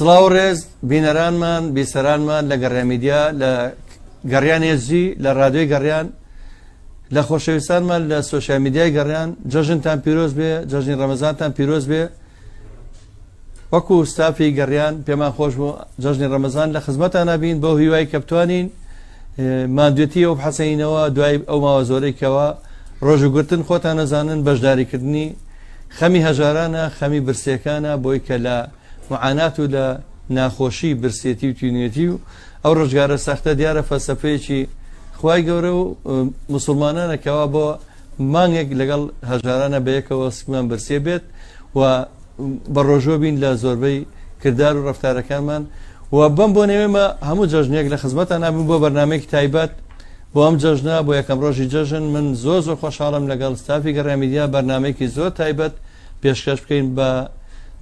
سڵاو ڕێز بینەرانمان بیسەرانمان لە گەڕامیدیا لە گەڕیان هێزی لە ڕادیۆی گەڕیان لە خۆشەویستانمان لە سۆشیال میدیای گەڕیان جەژنتان پیرۆز بێ جەژنی ڕەمەزانتان پیرۆز بێ وەکو ستافی گەڕیان پێمان خۆش بوو جەژنی ڕەمەزان لە خزمەتان نبین بۆ هیوای کە بتوانین مادوێتی ئەو بحەسەینەوە دوای ئەو ماوە زۆرێکەوە ڕۆژوگرتن خۆتان نەزانن بەشداریکردنی خەمی هەژارانە خەمی برسیەکانە بۆی کە لە معانات و لە ناخۆشی برسێتی و توینێتی و ئەو ڕۆژگارە سەختە دیارە فەلسەفەیەکی خوای گەورە و موسڵمانانەکەوا بۆ مانگێک لەگەڵ هەژارانە بەیەکەوە سکمان برسێ بێت و بە ڕۆژۆ بین لە زۆربەی کردار و ڕەفتارەکانمان و بەم بۆ نێوێمە هەموو جەژنێک لە خزمەتان نابوو بۆ بەرنامەیەکی تایبەت بۆ ئەم جەژنە بۆ یەکەم ڕۆژی جەژن من زۆر خۆشحاڵم لەگەڵ ستافی گەڕامیدیا بەرنامەیەکی زۆر تایبەت پێشکەش بکەین بە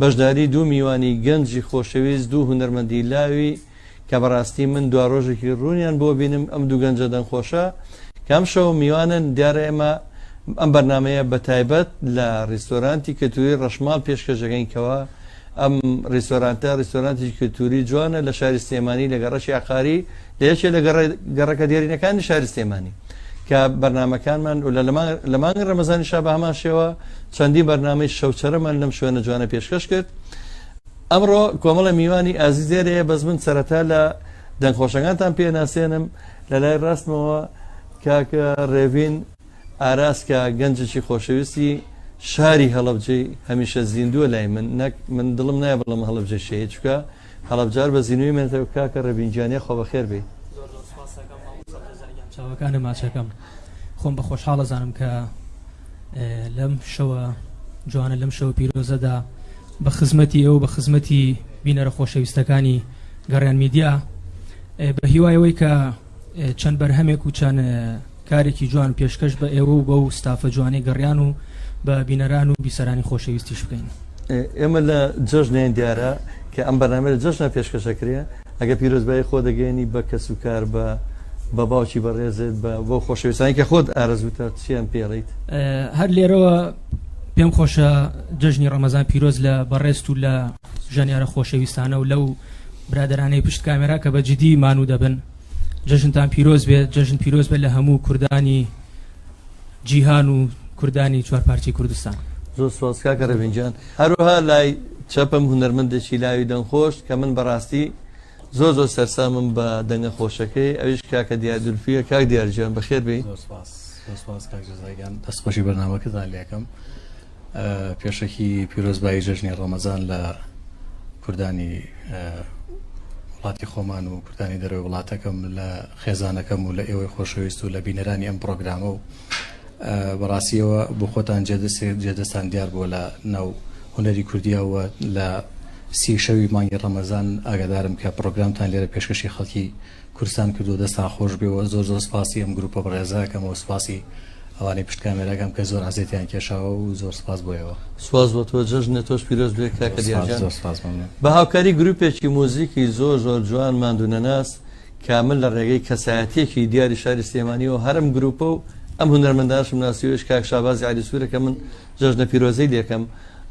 بەشداری دوو میوانی گەنجی خۆشەویست دوو هونەرمەندی لاوی کە بەڕاستی من دوا ڕۆژێکی ڕوونیان بۆ بینم ئەم دوو گەنجە دەنگخۆشە کام شەو میوانن دیارە ئێمە ئەم بەرنمەیە بە تایبەت لە ڕیستۆرانتی کەلتوری ڕەشماڵ پێشکەشەکەینکەوە ئەم ڕیستۆرانتی کەلتوری جوانە لە شاری سلێمانی لە گەڕەشی عقاری لە یەکێ لە گەڕەکە دیێرینەکانی شاری سلێمانی کە بەرنمەکانمان لە مانگی ڕەمەزانیشا بە هەمان شێوە چەندی بەرنامەی شەوچەرەمان لەم شوێنە جوانە پێشکەش کرد ئەمڕۆ کۆمەڵە میوانی ئازیزێرەیە بەس من سەرەتا لە دەنگخۆشەکانتان پێناسێنم لە لای ڕاستمەوە کاکە ڕێڤین ئاراستکە گەنجێکی خۆشەویستی شاری هەڵەبجەی هەمیشە زیندووە لای من دڵم نایە بڵم هەڵەبجە شەیە چکە هەڵەبجار بە زیینوی منێتەوە کاکە ڕێڤینجانیە خۆ بەخێر بێ چاوەکانە ماچەکەم خۆم بە خۆشحاڵە زانم کە لەم شەوە جوانە لەم شەوە پیرۆزەدا بە خزمەتی ئەو بە خزمەتی بینەرە خۆشەویستەکانی گەڕیان میدیا بە هیوایەوەی کە چەند بەرهەمێک و چەند کارێکی جوان پێشکەش بە ئێوە و بە و ستافە جوانی گەڕیان و بە بینەران و بیسەرانی خۆشەویستیش بکەین. ئێمە لە جەژنیان دیارە کە ئەم بەرنامە لە جەژنە پێشکەشەکرێ ئەگە پیرۆزبایی خۆ دەگەێنی بە کەس و کار بە باوکی بەڕێزت بۆ خۆشەویستانی کە خۆت ئارەزوتە چیان پێڵیت هەر لێرەوە پێم خۆشە جەژنی ڕەمەزان پیرۆز لە بەڕێست و لە ژانیارە خۆشەویستانە و لەو برادرانەی پشت کامێرا کە بە جدی مانوو دەبن جەژنتان پیرۆز بێت جەژن پیرۆز بێت لە هەموو کوردانی جیهان و کوردانی چوارپارچی کوردستان. زۆر سپاس کاکە ڕەڤینجان. هەروەها لای چەپم هونەرمەندێکی لاوی دەنگخۆش کە من بەڕاستی زۆر سەرسامم بە دەنگە خۆشەکەی ئەویش کاکە دیاردولفیە کاک دیارجان بەخێر بێ. سپاس کاک جەزایگان دەستخۆشی بەرنامەکەتان لێکم پێشەکی پیرۆزبایی جەژنی ڕەمەزان لە کوردانی وڵاتی خۆمان و کوردانی دەرەوەی وڵاتەکەم لە خێزانەکەم و لە ئێوەی خۆشەویست و لە بینەرانی ئەم پرۆگرامە و بەڕاستیەوە بۆ خۆتان جێدەستان دیار بۆ لە ناو هونەری کوردیەوە لە سی شەوی مانگی ڕەمەزان ئاگادارم کە پرۆگرامتان لێرە پێشکەشی خەڵکی کوردستان کردو دەستان خۆش بێەوە زۆر سپاسی ئەم گروپە بەڕێزاکەمەوە سپاسی ئەوانەی پشت کامێراکەم کە زۆر عزیێتیان کێشاوە و زۆر سپاس بۆیەوە. سپاس بۆ تۆ جەژنە تۆش پیرۆز بێ کاکە دیارجان. بە هاوکاری گروپێکی مۆزیکی زۆر جوان ماندوونەناس کامل لە ڕێگەی کەسایەتێکی دیاری شاری سلێمانیەوە هەرم گروپە و ئەم هونەرمەندانشم ناسیوش کاک شابازی علیسوورە کە من جەژنە پیرۆزەی لێکەم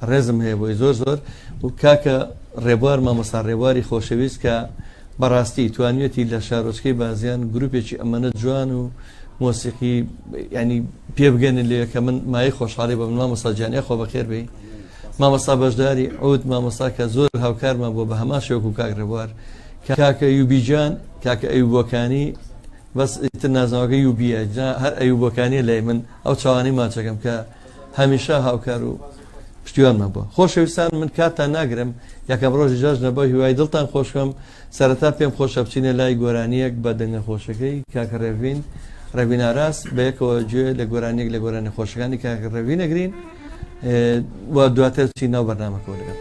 ڕێزم هەیە بۆی زۆر و کاکە ڕێبوار مامۆستا ڕێبواری خۆشەویست کە بەڕاستی توانیەتی لە شارۆچکەی بازیان گروپێکی ئەمەنە جوان و مۆسیقی ینی پێ بگەنن لێ کە من مای خۆشحاڵی بە من مامۆستا جانیە خۆ بەخێر بێ مامۆستا بەشداری عود مامۆستا کە زۆر هاوکارمان بۆ بە هەمان شێوەکو کاک ڕێبوار کاکە یوبیجان کاکە ئەیوبەکانی بەس ئیتر نازناوەکە یوبیە هەر ئەیوبەکانی لای من ئەو چاوانی ماچەکەم کە هەمیشە هاوکار و پشتیوانمان بووە. خۆشەویستان من کاتان ناگرم یەکەم ڕۆژی جەژنە بۆ هیوای دڵتان خۆشکەم سەرەتا پێم خۆشە بچینە لای گۆرانیەک بە دەنگە خۆشەکەی کاکە ڕێڤین ئاراست بە یەکەوە گوێ لە گۆرانیەک لە گۆرانی خۆشەکانی کاکە ڕێڤین ئەگرین و دواتر چی ناو بەرنامەکەەوە لەگەڵ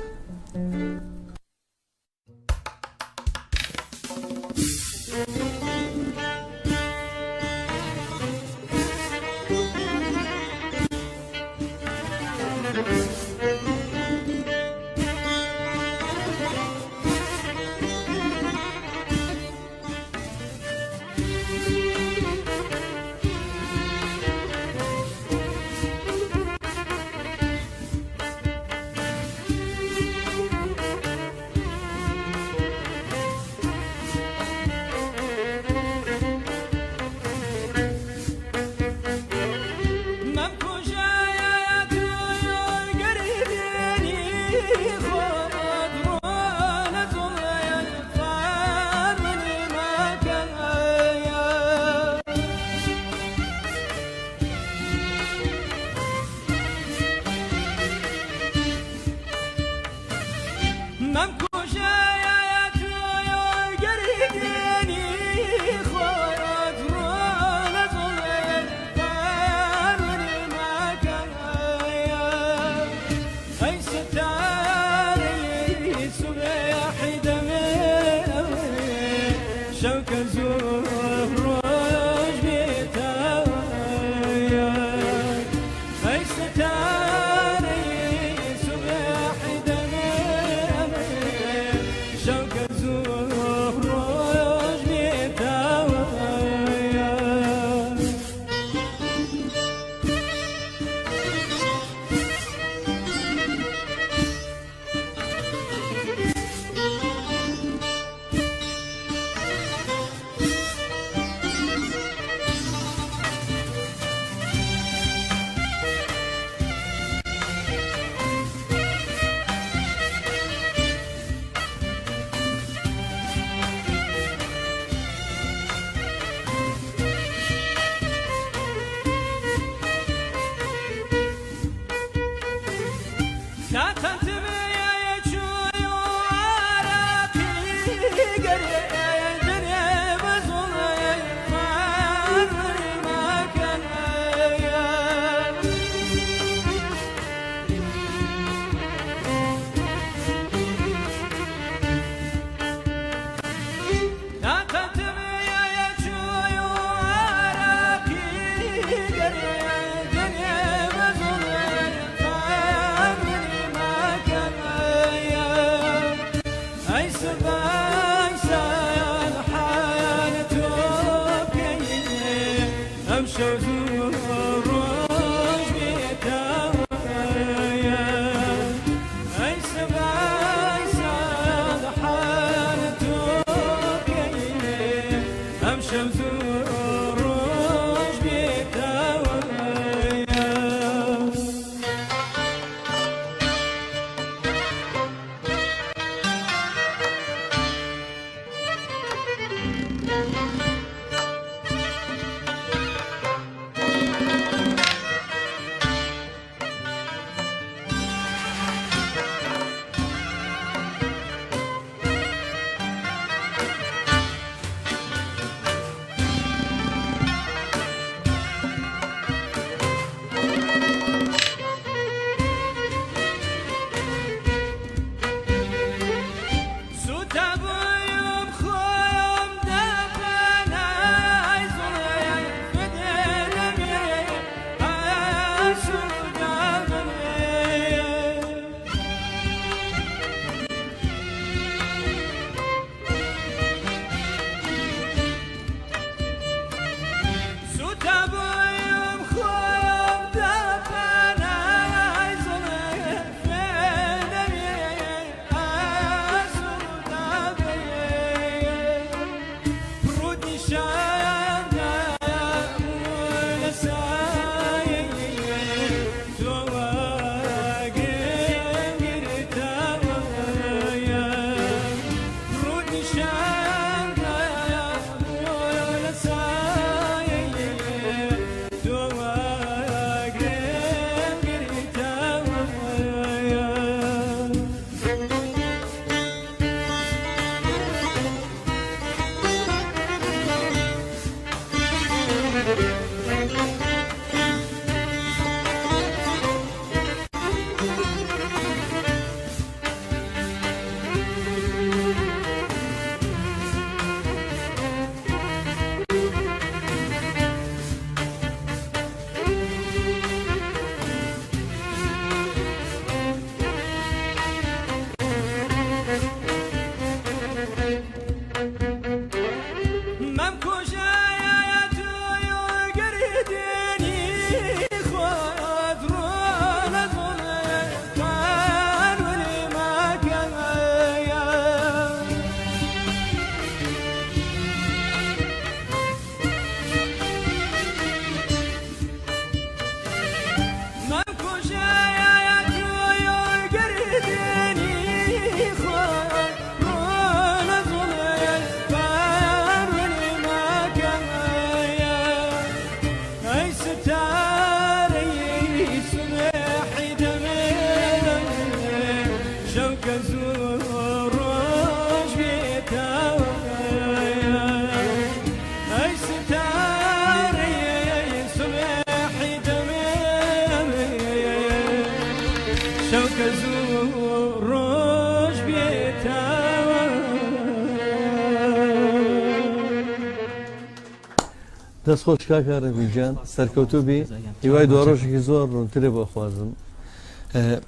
دەست خۆش کاکە ڕەویجان سەرکەوتوو بی هیوای دو ڕۆژێکی زۆر ڕوونترێ بۆ خوازم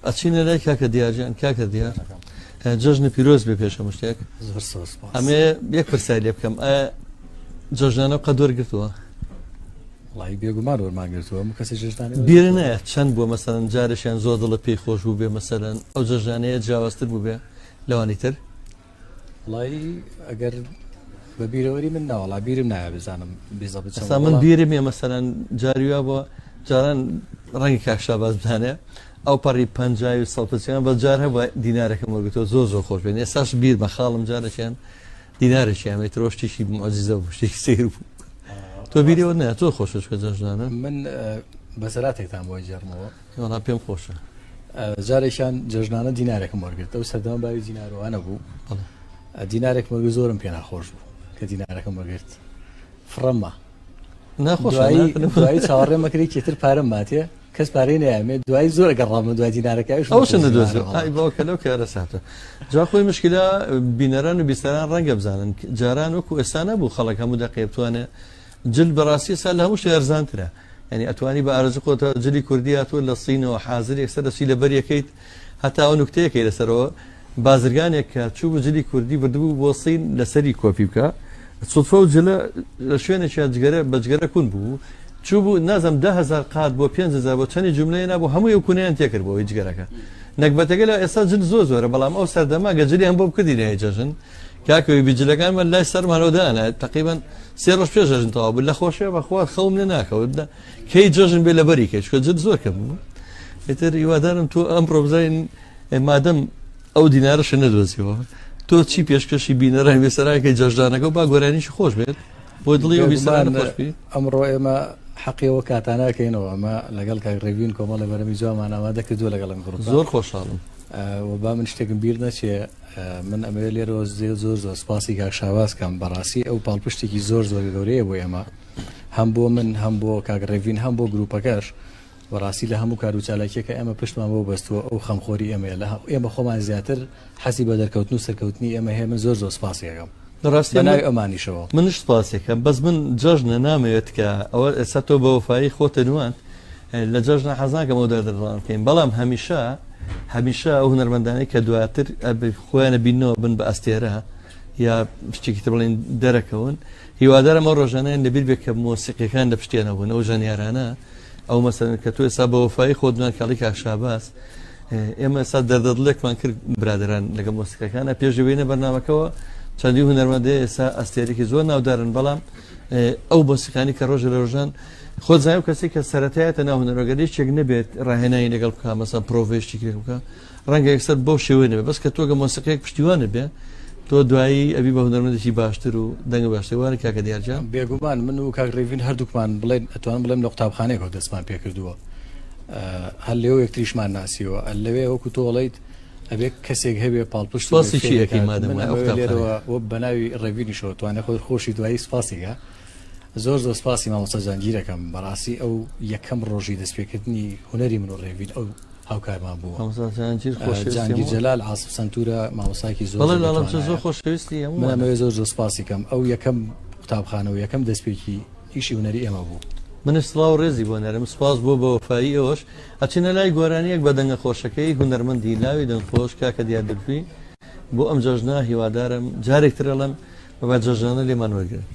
ئەچینە لای کاکە دیارجان کاکە دیار جەژنە پیرۆز بێ پێشەم شتێک زۆر سپاس. ئەمێ یەک پرسای لێ بکەم ئایا جەژنانە قەت وەرگرتووە وڵی بێگومان وەرماگرتووە هەموو کەسی جژدانی بیرە نایە چەند بووە مەسەرەن جارێکیان زۆر دڵە پێی خۆش بوو بێ مەسەرەن ئەو جەژانەیە جیاوازتر بوو بێ لەوانی تر وڵی ئەگەر بە بیرەوەری من ناوەڵا بیرم نایە بزانم بیزە ئەستا من بیرم ێ مەسەرەن جاریوا بۆ جاران ڕەنگی کاکشا باز بزانێ ئەو پەڕی پەنجاوی سەڵپچیان بە جار هەبووە دینارێکم وەرگتەوە زۆر زۆر خۆش بێن ئێستاش بیر بە خاڵم جارێکیان دینارێکیان ترۆشتێکی مۆزیزە بوو شتێکی سیر بوو تۆ بیرەوە نایە تۆ خۆشش کە جەژنانە من بەسەراتێکتان بۆی جەرمەوە وەڵا پێم خۆشە جارێکیان جژنانە دینارێکم وەرگرت ئەو سەردەما باوی دینارەوانە بوو دینارێک وەرگ زۆرم پێ ناخۆش بوو کە دینارەکەم وەرگرت فڕەممە دوایی چاوەڕێمە کردی کێتر پارەم ماتێ کەس پارەی نامێ دوای زۆر گەڕامە دوای دینارەکەش ئەوشە نەدۆزیەوە لەو کارە ساتە جا خۆی مشکلە بینەران و بیستەران ڕەنگە بزانن جاران وەکو ئێستا نەبوو خەڵک هەموو دەقێ بتوانێت جل بەڕاستی سا لە هەموو شتێ ئەرزانترە ینی ئەتوانی بە ئارزوو خۆتە جلی کوردی هاتووە لە سینەوە حازر یەکسەر دەچی لە بەریەکەیت هەتا ئەو نوکتەیەکەی لەسەرەوە بازرگانێک کە چوو بە جلی کوردی بردبوو بۆ سین لەسەری کۆپی بکە سوتفە و جلە لە شوێنێکیان بەجگەرە کون بوو چوو بوو نازم 10,000 قات بۆ 5,000 بۆ چەندی جملەیە نبوو هەموو ئەو کونیان تێکرد بۆ هیچگەرەکە نەکبەتەکە لە ئێستا جل زۆر زۆرە بەڵام ئەو سەردەما گەجلی هەم بۆ بکردی لە جەژن کاکەوی بیجلەکانمە لای سەرمانەوەدانە تقریبا 3 ڕۆژ پێش جەژن تەواو بوو لە خۆشیە بەخوا خەوم لێ ناکەوت کەی جەژن بێ لە بەری کەچ کە جل زۆر کەم بوو ئێتر هیوادارم تۆ ئەمڕۆ بزانین مادەم ئەو دینارەشە نەدۆزیەوە تۆ چی پێشکەشی بینەرە بێسەرایکە جەژدانەکە با گۆرانیشی خۆش بێت بۆ دڵی و بیسەران خۆشبی ئەمڕۆ ئێمە حەقیەوە کاتاناکەینەوە ئەمە لەگەڵ کاک ڕێڤین کۆمەڵی بەرەمی جوان ئامادە کردووە لەگەڵم گڕ زۆر خۆشحاڵم و با من شتێکم بیر نەچێ من ئەمە لێرەوە زۆر زۆر سپاسی کاک شاوازکەم بەڕاستی ئەو پاڵپشتێکی زۆر زۆر گەورەیە بۆ ئێمە هەم بۆ من هەم بۆ کاک ڕێڤین هەم بۆ گروپەکەش بەڕاستی لە هەموو کار و چالاکیەکە ئێمە پشتمان بۆ بەستووە ئەو خەمخۆری ئێمە لە ئێمە خۆمان زیاتر حەسی بە دەرکەوتن و سەرکەوتنی ئێمە هەیە من زۆر زۆر سپاسیەکەم بەناوی ئەمانیشەوە منش سپاسێکە بەس من جەژنە نامەوێت کە ئەوە ئێستا تۆ بە وەفایی خۆتە نوان لە جەژنە حەزناکەم ئەو دەردەڕان بکەین بەڵام هەمیشە ئەو هونەرمەندانەی کە دواتر خۆیانە بینەوە بن بە ئەستێرە یا شتێکی تر بڵێن دەرەکەون هیوادارم ئەو ڕۆژانەیان لەبیر بێت کە مۆسیقیەکان لە پشتیانە بوون ئەو ژەنیارانە ئەو مەسەلەن کە تۆ ئێستا بە وەفایی خۆت دوان کاڵی کاک شاباس ئێمە ئێستا دەردەدڵێکمان کرد برادران لەگەڵ مۆسیقەکانە پێشوێنە بەرنامەکەەوە چەندی هونەرمەندەیە ئێستا ئەستێرێکی زۆر ناودارن بەڵام ئەو مۆسیقانی کە ڕۆژە لە ڕۆژان خۆ زای و کەسی کە سەرەتایەتە ناو هونەرۆگەری شتێک نەبێت ڕاهێنایی لەگەڵ بکە مەسەڵەن پرۆڤێشتی کرێ بکە ڕەنگە یەکسەر بەو شێوەیە بەس کە تۆ گە مۆسیقەیەک پشتیوانە بێ تۆ دوایی ئەبی بە هونەرمەندێکی باشتر و دەنگە باشتەوانە کاکە دیارجان بێگومان من و کاک ڕێڤین هەردووکمان بڵێن ئەتوانم بڵێم لە قوتابخانەیەکەوە دەستمان پێ کردووە هەر لێو یەکتریشمان ناسیوە لەوێ وەکو تۆڵیت ئەبێ کەسێک هەبێ پاڵپشت لێرەوە بەناوی ڕێڤینیشەوە توانێت خۆی خۆشی دوایی سپاسیگە زۆر زۆر سپاسی مامۆستا جانگیرەکەم بەڕاستی ئەو یەکەم ڕۆژی دەستپێکردنی هونەری من و ڕێڤین ئەو هاوکارمان بووە جانگیر جەلال عاسف سەنتورە مامۆستایەکی زۆر خۆشەویستی منەوێ زۆر زۆر سپاسیکەم ئەو یەکەم قوتابخانە و یەکەم دەستپێکی ئیشی هونەری ئێمە بوو من سڵاو ڕێزی بۆ نەرم سپاس بۆ بە وەفایی ئەوەش ئەچینە لای گۆرانیەک بە دەنگە خۆشەکەی هونەرمەندی لاوی دەنگخۆش کاکە دیاردرفی بۆ ئەم جەژنا هیوادارم جارێکترەڵم بە جەژانە لێمان وەرگرن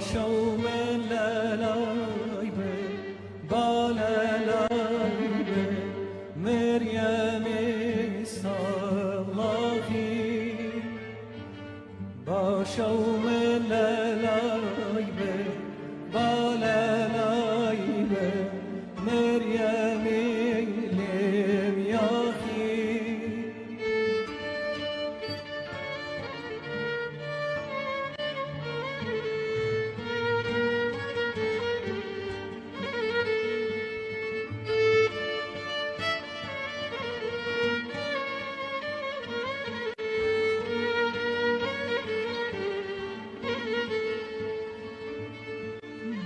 شوم لالای به بالالای به مریم صلاحی با شوم لالای به بالالای به مریم لیمیاخی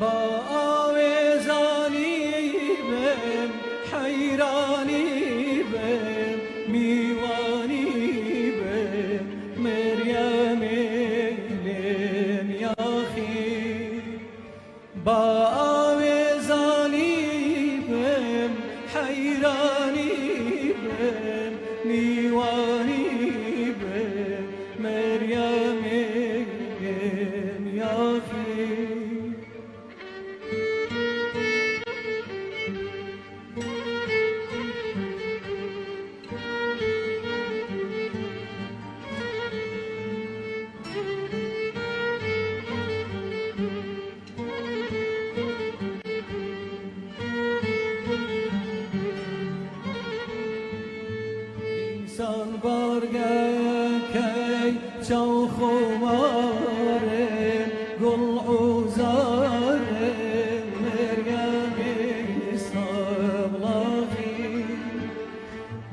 با آویزانی بم حیرانی بم میوانی بم مریم لیمیاخی با آویزانی بم حیرانی بم میوانی بم مریم لیمیاخی insan bargakay çav khumare gul uzare meryem sablahi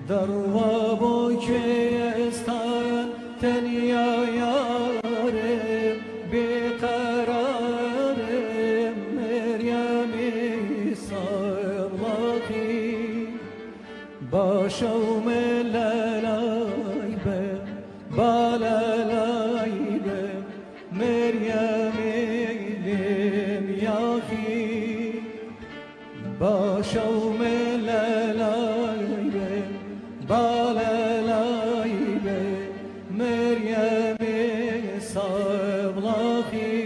darwa boyestan tenya yare beqarare meryem sablahi باشوم لالای به بالالای به مریم لیمیاخی باشوم لالای به بالالای به مریم صبلاخی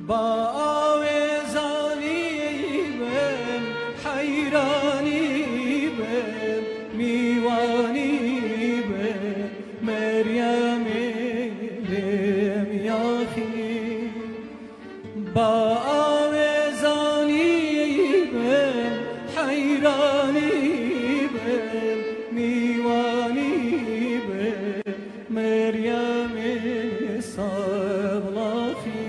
با آویزانی بم حیرانی بم میوانی بم مریم لیمیاخی با آویزانی بم حیرانی بم میوانی بم مریم صبلاخی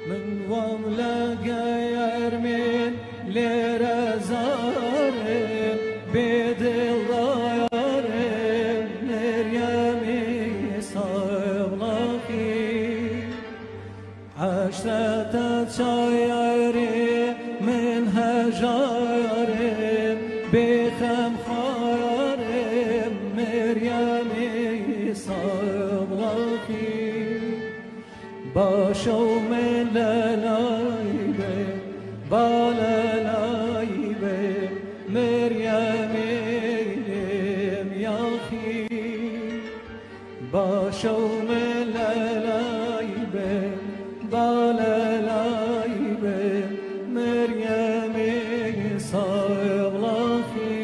من وام لقى من لرزار بدل ضار مريم صبلاخي عشرة شاير من هجار بخم خار مريم صبلاخي باشوم لالای به بالالای به مریم لیمیاخی باشوم لالای به بالالای به مریم صبلاخی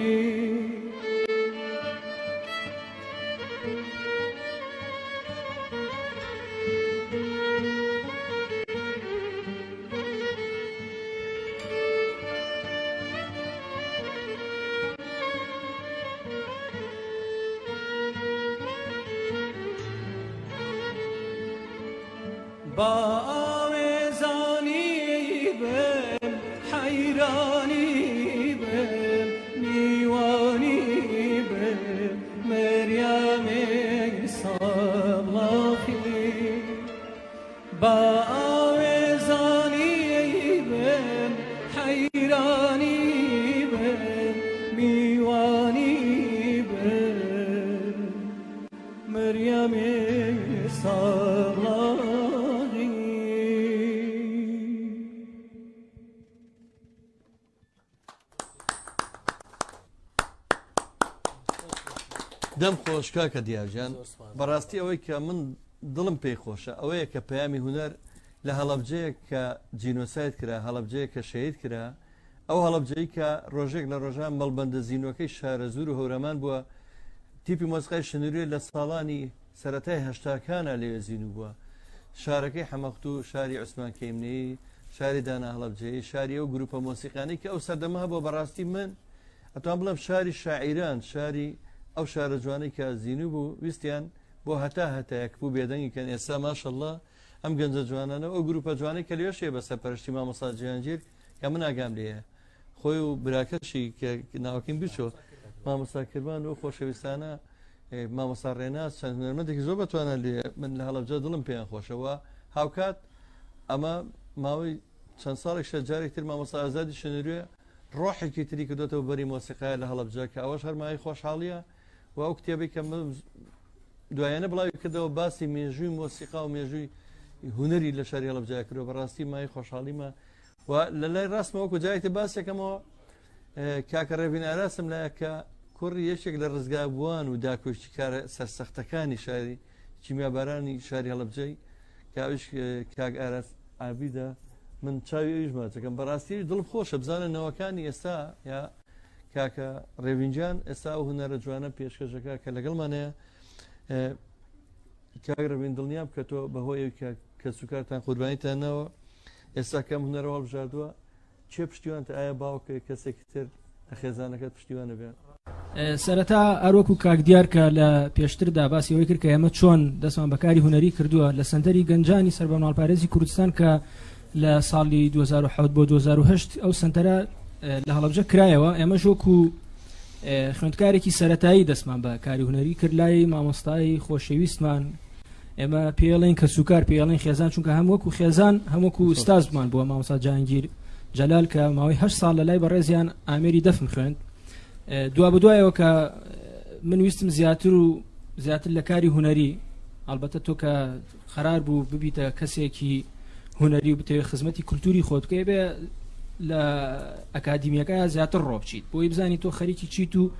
با آویزانی حیرانی بم میوانی بم مریم سبلاخی با آوزانی بم حیرانی بم میوانی بم مریم سبلاخی دەم خۆشکا کە دیاژیان بەڕاستی ئەوەی کە من دڵم پێی خۆشە ئەوەیە کە پەیامی هونەر لە هەڵەبجەیە کە جینۆسایت کرا هەڵەبجەیە کە شەید کرا ئەو هەڵەبجەی کە ڕۆژێک لە ڕۆژان مەڵبەندە زیینەکەی شارە زور و هەورەمان بووە تیپی مۆسیقای شنووریە لە ساڵانی سەرەتای هەشتاکانە لێوێ زیینو بووە شارەکەی حەمەخت و شاری عوسمان کەیمنەی شاری دانا هەڵەبجەی شاری ئەو گروپە مۆسیقانی کە ئەو سەردەمە هەبوو بەڕاستی من ئەتوان بڵم شاری شاعیران شاری ئەو شارە جوانەی کە زیینو بوو ویستیان بۆ هەتایەک بوو بێدەنگی کەن ئێستا ماشەڵڵا ئەم گەنجە جوانانە ئەو گروپە جوانەی کە لێشێ بە سەرپەرشتی مامۆستا جیهانگیر کە من ئاگام لێیە خۆی و براکەشی کە ناوەکەیم بچۆ مامۆستا کردوان و خۆشەویستانە مامۆستا ڕێناز چەند هونەرمەندێکی زۆر بەتوانە لێ من لە هەڵەبجە دڵم پێیان خۆشەوە هاوکات ئەمە ماوەی چەند ساڵێک شە جارێک تر مامۆستا ئازادی شنووریە ڕۆحێکی تری کردوێتەوە بەری مۆسیقای لە هەڵەبجە کە ئەوەش هەرمای خۆشحاڵیە و ئەو کتێبی کە دوایانە بڵاوی کردەوە باسی مێژووی مۆسیقا و مێژووی هونەری لە شاری هەڵەبجە کردەوە بەڕاستی مای خۆشحاڵیمە و لە لای ڕاستمە وەکو جایەتی باسێکەمەوە کاکە ڕێبین ئاراسم لایە کە کوڕی یەکێک لە ڕزگابووان و داکۆشتی کارە سەرسەختەکانی شاری چیمیابارانی شاری هەڵەبجەی کاویش کاک ئاراس ئابیدا من چاوی ئەویش ماچەکەم بەڕاستی دڵم خۆشە بزانە نەوەکانی ئێستا یا کاکە ڕێوینجان ئێستا و هونەرە جوانە پێشکەشەکە کە لەگەڵمانەیە کاگرەبین دڵنیام کە تۆ بەهۆی کە سوکارتان قوربانیتانەوە ئێستا کەم هونەرە هەڵبژاردووە چێ پشتیوانتە ئایا باوکە کەسێکی تر خێزانەکەت پشتیوانە بێن سەرەتا ئەروەکو کاک دیار کە لە پێشتردا باسی ئەوەی کرد کە ئێمە چۆن دەستمان بەکاری هونەری کردووە لە سەنتەری گەنجانی سەربەناڵپارێزی کوردستان کە لە ساڵی 2007 بۆ 2010 ئەو سنتەرە لە هەڵەبجە کرایەوە ئێمە ژۆکو خوێندکارێکی سەرەتایی دەستمان بە کاری هونەری کرد لای مامۆستای خۆشەویستمان ئێمە پێڵێن کە سوکار پێڵێن خێزان چونکە هەم وەکو خێزان هەمووەکو ئستازمان بووە مامۆستا جهانگیر جەلال کە ماوەی 8 ساڵ لە لای بەڕێزیان ئامێری دەفن خوێند دوا بەدوایەوە کە من ویستم زیاتر لە کاری هونەری ئەلبەتە تۆ کە خەرار بوو ببیتە کەسێکی هونەری و بتەوێت خزمەتی کولتوری خۆت بکەی بێ لە ئەکادیمیەکە زیاتر ڕۆ بچیت بۆی بزانی تۆ خەریکی چیت و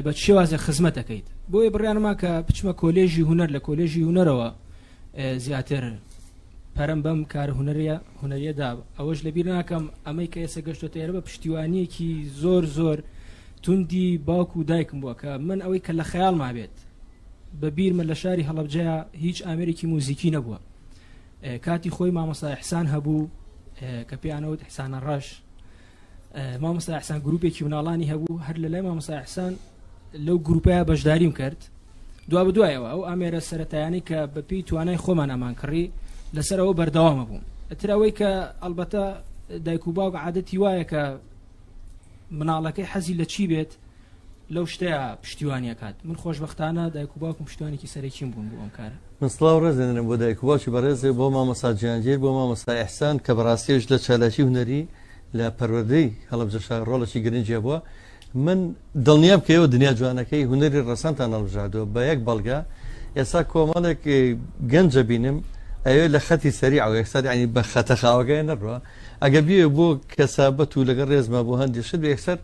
بە شێوازە خزمەت دەکەیت بۆیە بڕیانما کە بچمە کۆلێژی هونەر لە کۆلێژی هونەرەوە زیاتر پەرم بەم کار هونەریەدا ئەوەش لەبیر ناکەم ئەمەی کە ئێستا گەشتۆتە ئێرە بە پشتیوانیەکی زۆر توندی باوکو و دایکم بووە کە من ئەوەی کە لە خەیاڵ مابێت بەبیر من لە شاری هەڵەبجەیە هیچ ئامێرێکی موزیکی نەبووە کاتی خۆی مامۆستا ئیحسان هەبوو کە پێیانەوت ئیحسانە ڕەش مامۆستا ئیحسان گروپێکی مناڵانی هەبوو هەر لە لای مامۆستا ئیحسان لەو گروپەیە بەشداریم کرد دوا بەدوایەوە ئەو ئامێرە سەرەتایانی کە بەپێی توانای خۆمان ئەمان کڕی لەسەرەوە بەردەوامە بووم ئەتر ئەوەی کە ئەلبەتە دایک و باوک عادەتی وایە کە مناڵەکەی حەزی لە چی بێت لەو شتەیە پشتیوانی ئەکات من خۆشبەختانە دایک و باوکم پشتیوانێکی سەرەکیم بوون بۆ ئەم کارە من سڵاو ڕێزێنم بۆ دایک و باوکی بەڕێزێ بۆ مامۆستا جیهانگیر بۆ مامۆستا ئیحسان کە بەڕاستیش لە چالاکی هونەری لە پەروەردەی هەڵەبجە شار ڕۆڵێکی گرنگیە بووە من دڵنیام کە ئێوە دنیا جوانەکەی هونەری ڕەسەنتان هەڵبژاردووە بە یەک بەڵگە ئێستا کۆمەڵێک گەنجە بینم ئەوێ لە خەتی سەریع و یەکسەر ینی بە خەتە خاوەکەی نەڕوە ئەگە بیێ بۆ کەسابەت و لەگەڵ ڕێزما بۆ هەندێک شت یەکسەر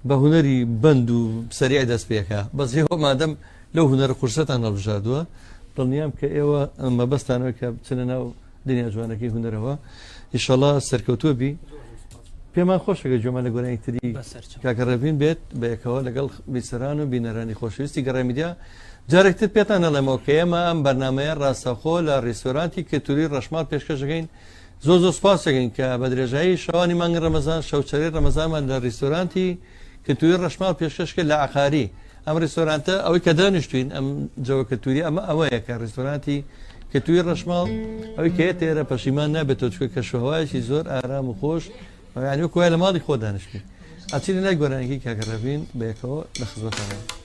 بە هونەری بند و سەریع دەست پێکە بەزیەوە مادەم لەو هونەرە قورسەتان هەڵبژاردووە دڵنیام کە ئێوە مەبەستانەوە کە بچنە ناو دنیا جوانەکەی هونەرەوە ئینشەڵڵا سەرکەوتووە بی پێمان خۆشەکە جۆمە لە گۆرانی تری کاکە ڕێبین بێت بە یەکەوە لەگەڵ بیسەران و بینەرانی خۆشەویستی گەڕێمیدیا جارێکتر پێتان نەڵێمەوە کە ئێمە ئەم بەرنامەیە ڕاستەخۆ لە ڕێستۆرانتی کەلتوری ڕەشماڵ پێشکەشەکەین زۆر سوپاس دەکەین کە بە درێژایی شەوانی مانگی ڕەمەزان شەوچەرەی ڕەمەزانمان لە ڕێستۆرانتی کەلتوری ڕەشماڵ پێشکەشکە لە عەقاری ئەم ڕێستۆرانتە ئەوەی کە دانیشتوین ئەم جەوە کەلتوری ئەمە ئەوەیە کە ڕێستۆرانتی کەلتوری ڕەشماڵ ئەوەی کە تێرە پەشیمان نابێتەوە چکە کەشوهەوایەکی زۆر ئارام و خۆش یعنی وەکوای لە ماڵی خۆ دانیشتین ئەچین لای گۆرانێکی کاکەڕەبین بەیەکەوە لە خزمەتانەوە.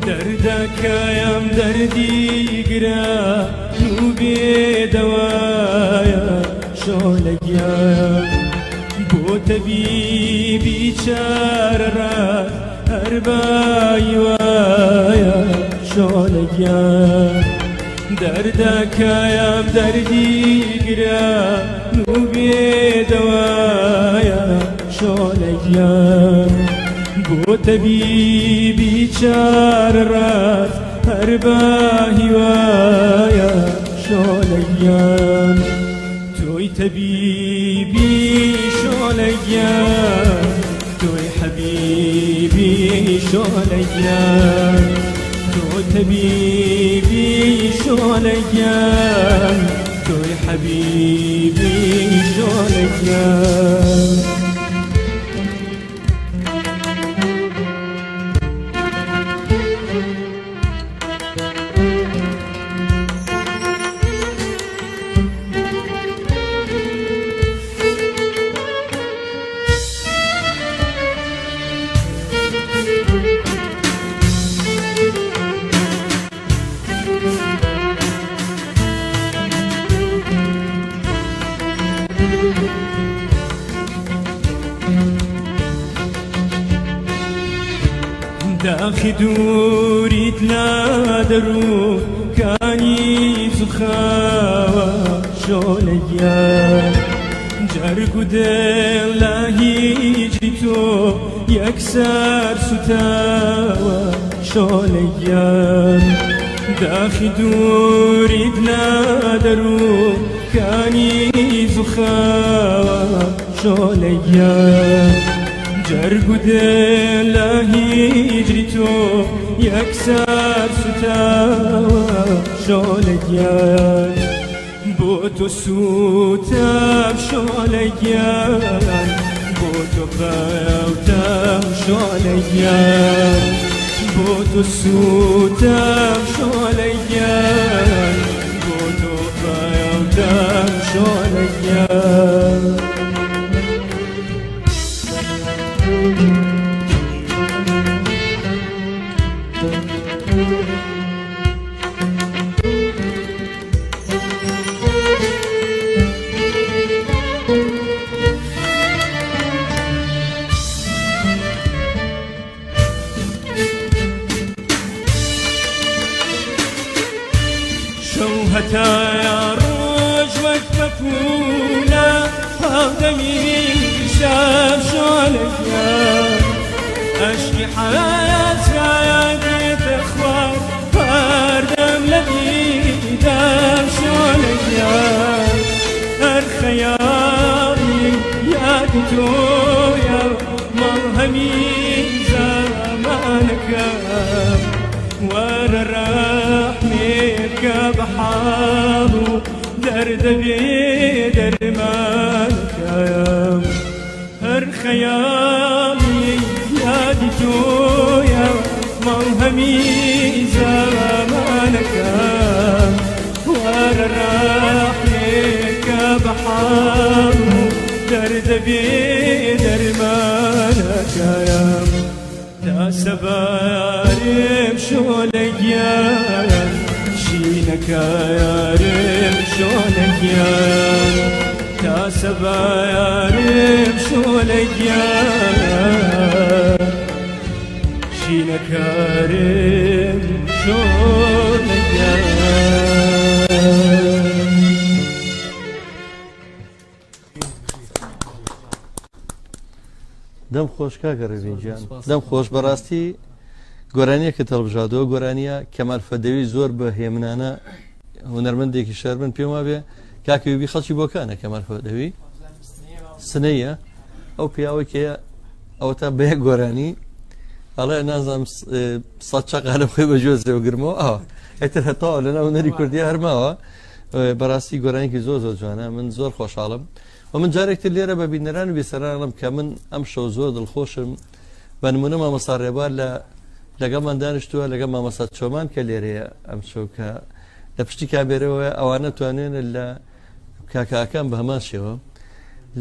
دەردەکەیم دەردی گرە و بێدەوایە شۆلەگیان بۆ تەبیبی چارەڕات هەر بایوایە شۆلەگیان دەردەکەیم دەردی گرە و بێدەوایە شۆلەگیان بۆ تەبیبی چارەڕات هەر باهیوایە شۆلەگیان تۆی تەبیبی شۆلەگیان تۆی حەبیبی شۆلەگیان تۆ تەبیبی شۆلەگیان تۆی حەبیبی شۆلەگیان داخی دووریت نادەڕوو کانی سوخاوە شۆلەگیان جەرگ و دڵ لە هیچی تۆ یەکسەر سوتاوە شۆلەگیان داخی دووریت نادەڕوو کانی سوخاوە شۆلەگیان جەرگ و دڵ لە هیجری تۆ یەکسەر سوتاوە شۆلەگیان بۆ تۆ سوتام شۆلەگیان بۆ تۆ قەوتام شۆلەگیان بۆ تۆ سوتام شۆلەگیان بۆ تۆ قەوتام شۆلەگیان هەتایە ڕۆژ وەک بەپوولە هەڵدەمی شەب شۆلەگیان ئەشکی حەسرایە دێتە خوار هەردەم لە دیدار شۆلەگیان هەر خەیاڵی یادی تۆیە مەڵ هەمی زەمانەکەم وەرە ڕەحمێکە بەحاڵ و دەردە بێ دەرمانەکەم هەر خەیاڵی یادی تۆیە مەڵ هەمی زەمانەکەم وەرە ڕەحمێکە بەحاڵ و دەردە بێ دەرمانەکەم تا سەبارم شۆلەگیان شینەکە یارم شۆلەگیان تا سەبارم شۆلەگیان شینەکەرم شۆلەگیان دەم خۆش کاگەڕێڤینجان دەم خۆش بەڕاستی گۆرانیە کە تەڵبژادەوە گۆرانیە کەمال فەدەوی زۆر بە هێمنانە هونەرمەندێکی شەر من پێم وابێ کاکەویبی خەڵکی بۆکانە کەمال دەوی سنەیە ئەو پیاوەی کێ ئەو تا بەیە گۆرانی ئەڵێ نازانم سەد چەقالە خۆی بە جۆزەوە گرمەوە ئەوە ئەتر هەتاوە لەناو هونەری کوردی هەرماوە بەڕاستی گۆرانێکی زۆر زۆر جوانە من زۆر خۆشحاڵم و من جارێکتر لێرە بە بینەران و بیسەرانم کە من ئەم شەو زۆر دڵخۆشم بە نمونە مامۆستا ڕێبوار لەگەڵمان دانیشتووە لەگەڵ مامۆستا چۆمان کە لێرەیە ئەم شەو کە لە پشتی کابێرەوە ئەوانە توانێنە لە کاکاکان بە هەمان شێوە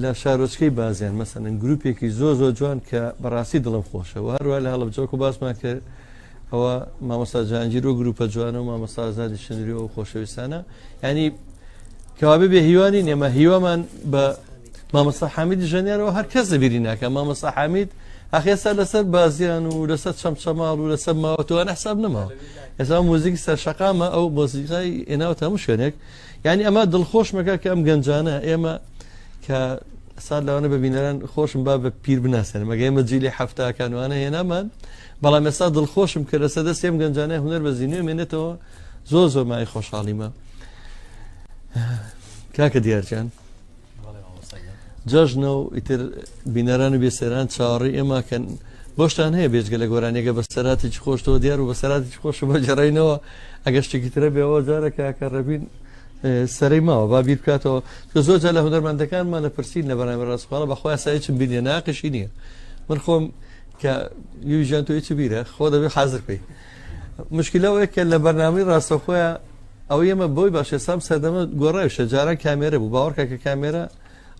لە شارۆچکەی بازیان مەسەن گروپێکی زۆر زۆر جوان کە بەڕاستی دڵم خۆشە و هەروە لە هەڵبجەوەکە باسمان کرد ئەوە مامۆستا جانگیر و گروپە جوانە و مامۆستا ئازادی شنری و خۆشەویستانە ینی کەوابێ بێ هیوانی نێمە هیوامان بە مامۆستا حامید ژەنیارەوە هەر کەس لەبیری ناکە مامۆستا حامید ئەخێستا لەسەر بازیان و لەسەر چەمچەماڵ و لەسەر ماوەتوانە حساب نەماوە ئێستا موزیکی سەر شەقامە ئەو مۆزیقای ئێناوە هەموو شوێنێک ینی ئەمە دڵخۆش مەکە کە ئەم گەنجانە ئێمە کە سا لەوانە ببینەران خۆشم با بە پیر بناسێن مەگە ئێمە جیلی هەفتاکانوانە هێنامان بەڵام ئێستا دڵخۆشم کە لەسەر دەست ئێم گەنجانەی هونەر بە زیینێ مێنێتەوە زۆر زۆر مای خۆشحاڵیمە کاکە دیارجان جەژنە و ئیتر بینەران و بێسەران چاوەڕێی ئێماکەن بۆشتان هەیە بێجگە لە گۆرانێگە بە سەراتێکی خۆشتەوە دیار و بە سەراتێکی خۆش بە جێڕینەوە ئەگەر شتێکی ترە بێەوە جارە کاکە ڕەبین سەرەی ماوە با بیر بکاتەوە کە زۆر جا لە هونەرمەندەکانمان لە پرسین لە بەرامبەر ڕاستەوخواڵە بەخوای سایچم بینێ ناقشی نییە من خۆم کە یوژیان تۆ هیچ بیرە خۆ دەبێ حازر پێی مشکلەوەیە کە لە بەرنامەی ڕاستەوخۆیە ئەو ئێمە بۆی باشێسام سەردەمە گۆڕایشە جاران کامێرە بوو باوەڕکە کە کامێرە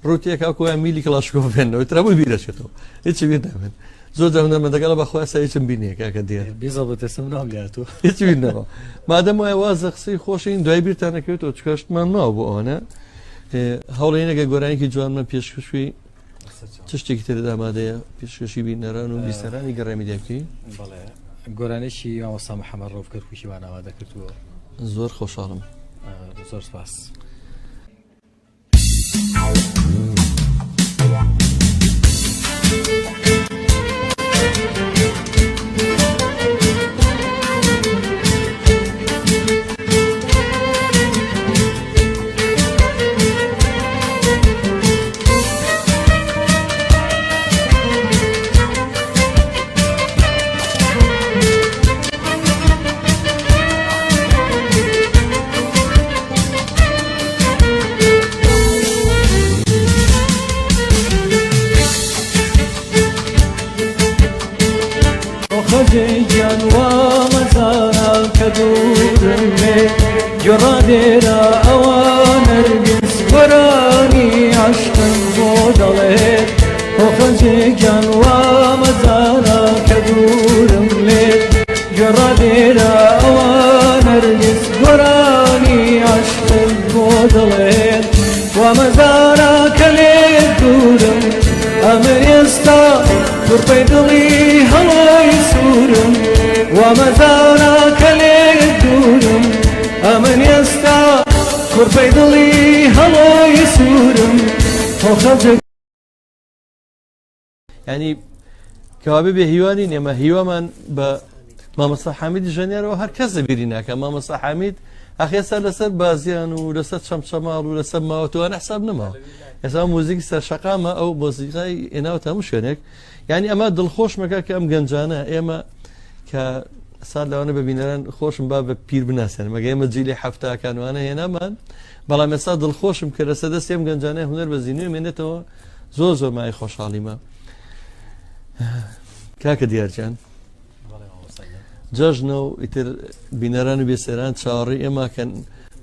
ڕوتێک ئەوکۆیان میلی کلاشکۆ بێنەوە ترەبووی بیرەچێتەوە هیچ بیر نابێت زۆر هونەرمەندەکە بەخوای سایچم بینێ کاکە دیار بیزەڵبەتەسم ناملاتوە هیچ بینەوە مادەم وایە وازە قسەی خۆشین دوای بیرتانەکەوێتەوە چکەشتمان ماوە بۆ ئەوانە هەوڵێنەکە گۆرانێکی جوانمە پێشکەشوی چ شتێکی تر ئامادەیە پێشکەشی بینەران و بیسەرانی گەڕێمیدیا بکەی گۆرانێکی مامۆستا محەممەد ڕۆڤکەر خوشیوان ئامادە کردووە زۆر خۆشحاڵم زۆر سپاس خەجێگیان وامەزارە کە دوورم لێ گۆڕادێرە ئەوە نەرگس وەرانی عەشقم بۆ دەڵێت خەجێگیان وامەزارە کە دوورم لێ گۆڕادێرە ئەوە نەرگس وەرانی عەشقم بۆ دەڵێت وامەزارە کە لێ دوورم ئەمە ئێستا کوڕپەی دڵی هەڵۆی سوورم وامەزارە کە لێ دوورم ئەمن ئێستا کوڕپەی دڵی هەڵۆی سوورم خۆخەجێک ینی کەوابێ بێ هیوانی نێمە هیوامان بە مامۆستا حامیدی ژەنیارەوە هەر کەس لەبیری ناکە مامۆستا حامید ئەخێستا لەسەر بازیان و لەسەر چەمچەماڵ و لەسەر ماوەتوانە حساب نەماوە ئێستا موزیکی سەر شەقامە ئەو مۆزیقای ئێناوە هەموو شوێنێک ینی ئەمە دڵخۆش مەکە کە ئەم گەنجانە ئێمە کە سا لەوانە ببینەران خۆشم با بە پیر بناسێن مەگە ئێمە جیلی هەفتاکانوانە هێنامان بەڵام ئێستا دڵخۆشم کە لەسەر دەست ئێم گەنجانەی هونەر بە زیینێ مێنێتەوە زۆر زۆر مای خۆشحاڵیمە کاکە دیارجان جەژنە و ئیتر بینەران و بێسەران چاوەڕێی ئێماکەن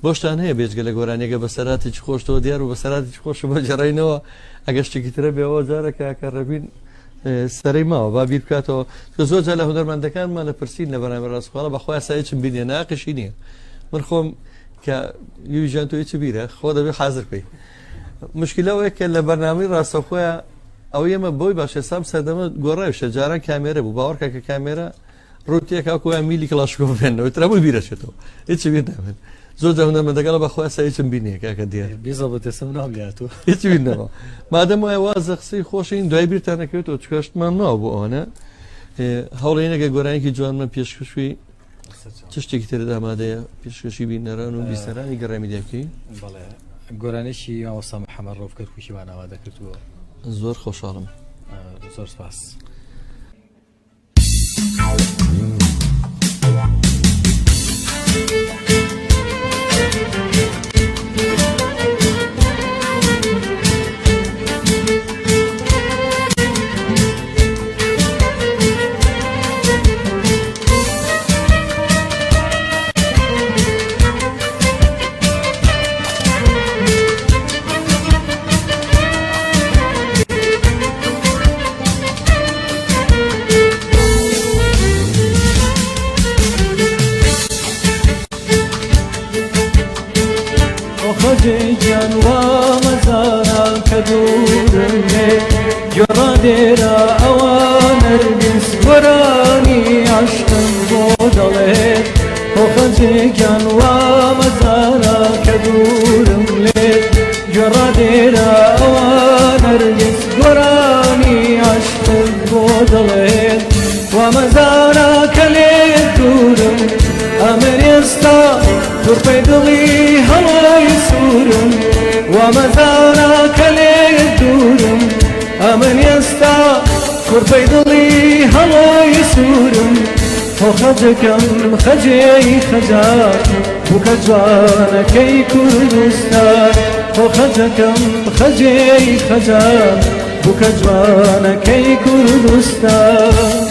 بۆشتان هەیە بێجگە لە گۆرانێگە بە سەراتێکی خۆشتەوە دیار و بە سەراتێکی خۆش بە جێڕینەوە ئەگەر شتێکی ترە بێەوە جارە کاکە ڕەبین سەرەی ماوە با بیر بکاتەوە کە زۆر جا لە هونەرمەندەکانمان لە پرسین لە بەرامبەر ڕاستەوخواڵە بەخوای سایچم بینێ ناقشی نییە من خۆم کە یوژیان تۆ هیچ بیرە خۆ دەبێ حازر پێی مشکلەوەیە کە لە بەرنامەی ڕاستەوخۆیە ئەو ئێمە بۆی باشێسام سەردەمە گۆڕایشە جاران کامێرە بوو باوەڕکە کە کامێرە ڕوتێک ئەوکۆیان میلی کلاشکۆ بێنەوە ترەبووی بیرەچێتەوە هیچ بیر نابێت زۆر هونەرمەندەکەڵە بەخوای سایچم بینێ کاکە دیار بیزەڵبەتەسم ناملاتوە هیچ بینەوە مادەم وایە وازە قسەی خۆشین دوای بیرتانەکەوێتەوە چکەشتمان ماوە بۆ ئەوانە هەوڵێنەکە گۆرانێکی جوانمە پێشکەشوی چ شتێکی تر ئامادەیە پێشکەشی بینەران و بیسەرانی گەڕامیدیا بکەی؟ بەڵێ گۆرانێکی مامۆستا محەممەد ڕۆڤکەر کوشیوان ئامادە کردووە. زۆر خۆشحاڵم. زۆر سپاس. خەجێگیان وا مەزارە کە دوورم لێ گوێڕا دێرە ئەوان نەرگیز گۆرانی عەشقم بۆ دەڵێت خەجێگیان وا مەزارە کە دوورم لێ گوێڕا دێرە ئەوان نەرگیز گۆرانی عەشقم بۆ دەڵێت وا مەزارە کە لێ دوورم ئەمن ئێستا تووڕپەی دڵی هەڵای سوورم وا مەزارە کە لێ دوورم ئەمن ئێستا تووڕپەی دڵی هەڵای سوورم خۆ خەجەکەم خەجێی خەجات بووکە جوانەکەی کوردستان خۆ خەجەکەم خەجێی خەجات بووکە جوانەکەی کوردستان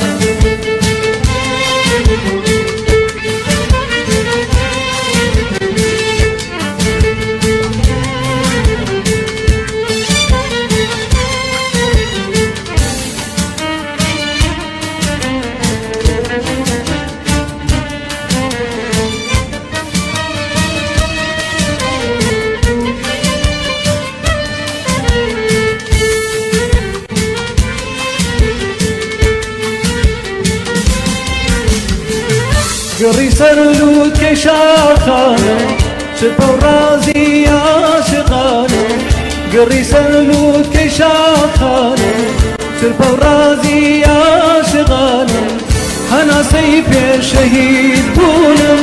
گەڕی سەرلووتکەی شاخانە شرپە و ڕازی عاشقانە گەڕی سەرلووتکەی شاخانە شرپە و ڕازی عاشقانە هەناسەی پێشەهید بوونم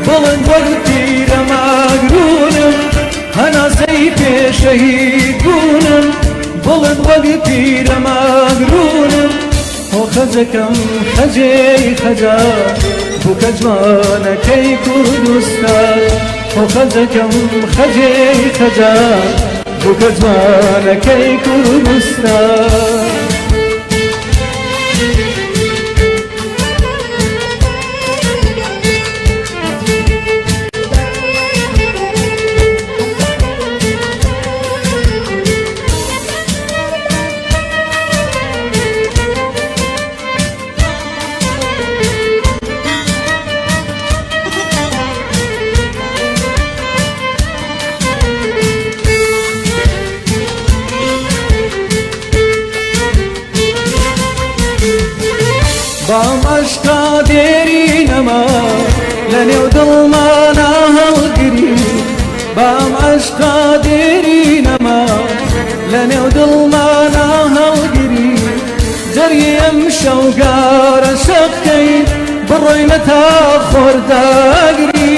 بڵند وەک تیرە ماگرونم هەناسەی پێشەهید بوونم بڵند وەک تیرە ماگرونم خۆ خەجەکەم خەجێی خەجات بووکە جوانەکەی کوردستان خۆ خەجەکەم خەجێی خەجات بووکە جوانەکەی کوردستان بام عشقا دێری نەما لە نێو دڵمانە هەڵگری بام عشقا دێری نەما لە نێو دڵمانە هەڵگری جەرگی ئەم شەوگارە شەقکەین بڕۆینە تا خۆرداگری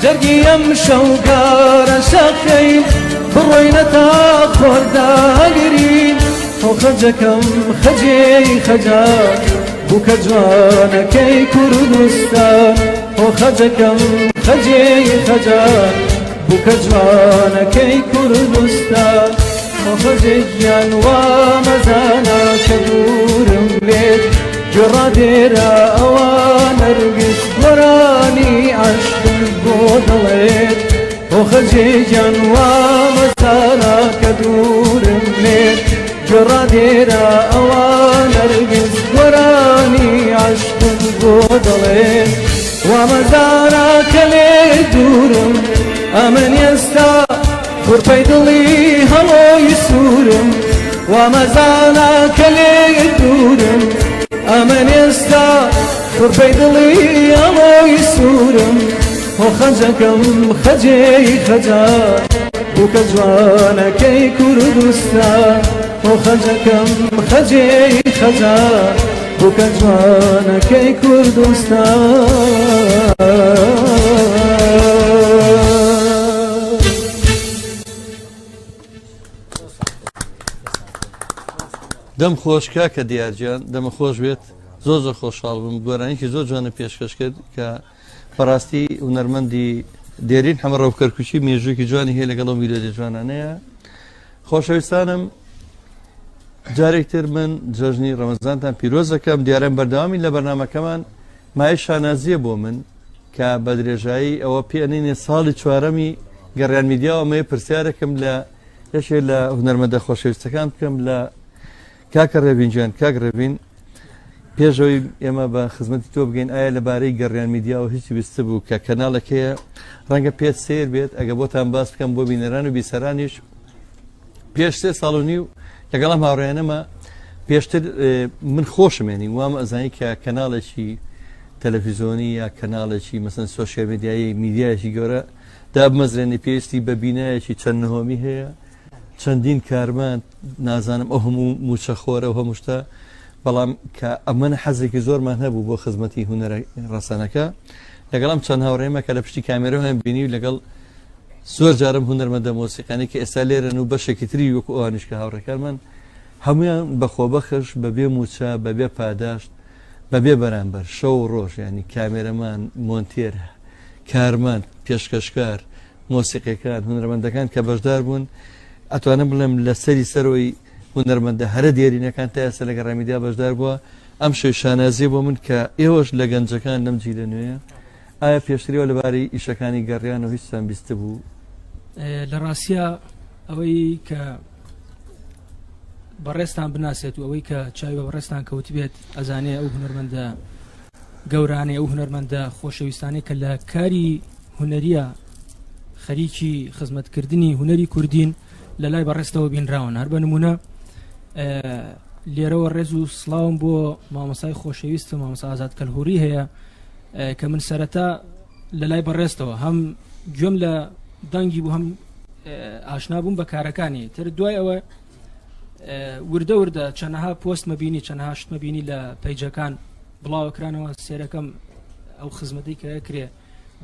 جەرگی ئەم شەوگارە شەقکەین بڕۆینە تا خۆرداگری خۆ خەجەکەم خەجێی خەجات بووکە جوانەکەی کوردستان خۆ خەجەکەم خەجێی خەجات بووکە جوانەکەی کوردستان خۆ خەجێکیان وا مەزانە کە دوورم لێت گوێڕا دێرە ئەوان نەرگیز گۆرانی عەشقم بۆ دەڵێت خۆ خەجێکیان وا مەزانە کە دوورم لێت گوێڕا دێرە ئەوان نەرگیز گۆرانی عەشقم بۆ دەڵێت وا مەزارە کە لێ دوورم ئەمن ئێستا تووڕپەی دڵی هەڵۆی سوورم وا مەزانە کە لێ دوورم ئەمن ئێستا تووڕپەی دڵی هەڵۆی سوورم خۆ خەجەکەم خەجێی خەجات بووکە جوانەکەی کوردستان خۆ خەجەکەم خەجێی خەجات بووکە جوانەکەی کوردستان دەم خۆش کاکە دیارجیان دەمە خۆش بێت زۆر خۆشحاڵ بووم گۆرانێکی زۆر جوانە پێشکەش کرد کە بەڕاستی هونەرمەندی دێرین هەمە ڕەوکەرکوچی مێژووکی جوانی هەیە لەگەڵ میلۆدی جوانانەیە خۆشەویستانم جارێکتر من جەژنی ڕەمەزانتان پیرۆز دەکەم دیارم بەردەوامی لە بەرنامەکەمان مای شانازیە بۆ من کە بە درێژایی ئەوە پێێنینێ ساڵی چوارەمی گەڕیان میدیا ئەمەیە پرسیارەکەم لە یەکێ لە هونەرمەندە خۆشەویستەکان بکەم لە کاکە ڕێبینجیان کاک ڕێبین پێشەوەی ئێمە بە خزمەتی تۆ بگەین ئایا لەبارەی گەڕیان میدیاوە هیچی ویستە بوو کە کەناڵەکەیە ڕەنگە پێت سیر بێت ئەگە بۆتان باس بکەم بۆ بینەران و بیسەرانیش پێش 3 ساڵ و نیو لەگەڵام هاوڕێنەمە پێشتر من خۆشمێنی وام ئەزانی کە کەناڵێکی تەلەڤیزۆنی یا کەناڵێکی مەسەن سۆشیال میدیایی میدیایەکی گەورە دابمەزرێنی پێویستی بە بینایەکی چەند نهۆمی هەیە چەندین کارمەند نازانم ئەو هەموو موچەخۆرە و هەموو شتە بەڵام کە ئەمەە حەزێکی زۆرمان هەبوو بۆ خزمەتی هونەرە ڕەسەنەکە لەگەڵام چەند هاوڕێمە کە لە پشتی کامێرە هەم بینی و لەگەڵ زۆر جارم هونەرمەندە مۆسیقانی کە ئێستا لێرەن و بەشێکی تری وەکو ئەوانیش کە هاوڕێکارمان هەمویان بەخۆبەخش بەبێ موچە بەبێ پاداشت بەبێ بەرامبەر شەو و ڕۆژ ینی کامێرەمان مۆنتێر کارمەند پێشکەشکار مۆسیقیەکان هونەرمەندەکان کە بەشدار بوون ئەتوانم بڵێم لە سەری سەرەوەی هونەرمەندە هەرە دیێرینەکان تا ئێستا لە گەڕامیدیا بەشدار بووە ئەم شەوی شانازی بۆ من کە ئێوەش لە گەنجەکان لەم جیلە نوێیە ئایا پێشتریەوە لەبارەی ئیشەکانی گەڕیان و هیچتان بیستە بوو لە ڕاستیە ئەوەی کە بەڕێستان بناسێت و ئەوەی کە چاوی بە بەڕێستان کەوت بێت ئەزانێ ئەو هونەرمەندە گەورانێ ئەو هونەرمەندە خۆشەویستانی کە لە کاری هونەریە خەریکی خزمەتکردنی هونەری کوردین لە لای بەڕێستەوە بینراون هەر بە نمونە لێرەوە ڕێز و سڵاوم بۆ مامۆسای خۆشەویست و مامۆسا ئازاد کەلهوری هەیە کە من سەرەتا لە لای بەڕێستەوە هەم گوێم لە دەنگی بوو هەم ئاشنا بووم بە کارەکانی تر دوای ئەوە وردە وردە چەندەها پۆست مەبینی چەندەها شت مەبینی لە پەیجەکان بڵاوەکرانەوە سێرەکەم ئەو خزمەتی کە کرێ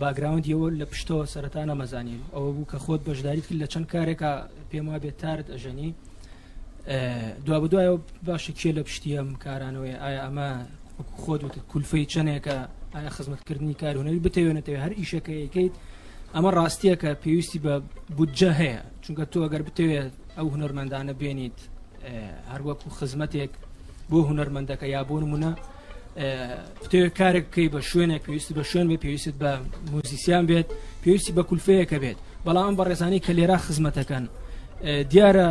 باگراوندیەوە لە پشتەوە سەرەتا نەمەزانی ئەوە بوو کە خۆت بەشداریت کرد لە چەند کارێکە پێم وا بێت تارت ئەژەنی دوا بەدوایەوە باشە کێ لە پشتی ئەم کارانەوەی ئایا ئەمە خۆت وتت کولفەی چەندێکە ئایا خزمەتکردنی کار هونەری بتەوێنێتەوە هەر ئیشەکە یەکەیت ئەمە ڕاستیە کە پێویستی بە بودجە هەیە چونکە تۆ ئەگەر بتەوێت ئەو هونەرمەندانە بێنیت هەروەکو خزمەتێک بۆ هونەرمەندەکە یا بۆ نمونە بتەوێت کارێک بکەی بە شوێنێک پێویستی بە شوێن بێ پێویست بە موزیسیان بێت پێویستی بە کولفەیەکە بێت بەڵام بە ڕێزانی کە لێرا خزمەتەکەن دیارە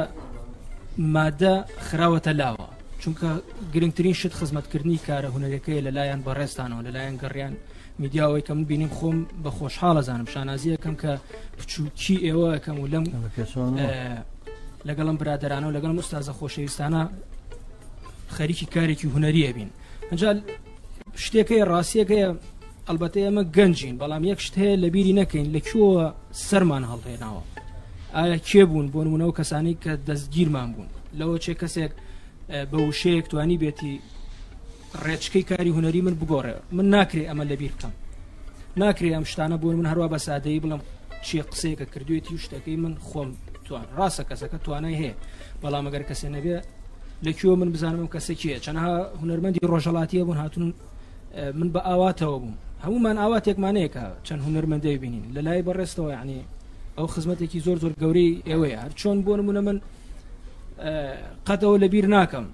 مادە خراوەتە لاوە چونکە گرنگترین شت خزمەتکردنی کارە هونەرەکەی لەلایەن بەڕێستانەوە لەلایەن گەڕیان میدیاەوەی کە من بینیم خۆم بە خۆشحاڵە زانم شانازی یەکەم کە بچووکی ئێوە یەکەم و لەم لەگەڵم برادرانە و لەگەڵ ئوستازە خۆشەویستانە خەریکی کارێکی هونەریە بین ئەنجا شتێکەیە ڕاستیەکەیە ئەلبەتە ئەمە گەنجین بەڵام یەک شت هەیە لە بیری نەکەین لەکوێوە سەرمان هەڵهێناوە ئایا کێ بوون بۆ نمونەوە کەسانی کە دەستگیرمان بوون لەوە چێ کەسێک بە وشەیەک توانی بێتی ڕێچکەی کاری هونەری من بگۆڕێ من ناکرێ ئەمە لەبیر بکەم ناکرێ ئەم شتانە بوون من هەروە بە سادەیی بڵم چی قسەیەکە کردوێتی و شتەکەی من خۆم توان ڕاستە کەسەکە توانای هەیە بەڵام ئەگەر کەسێ نەبێ لەکوێوە من بزانم ئەم کەسە کێ چەندەها هونەرمەندی ڕۆژەڵاتیە بوون هاتون من بە ئاواتەوە بووم هەمومان ئاواتێکمانەیەکە چەند هونەرمەندەی بینین لە لای بەڕێستەوە یعنی ئەو خزمەتێکی زۆر زۆر گەورەی ئێوەیە هەر چۆن بۆ نمونە من قەتەوە لەبیر ناکەم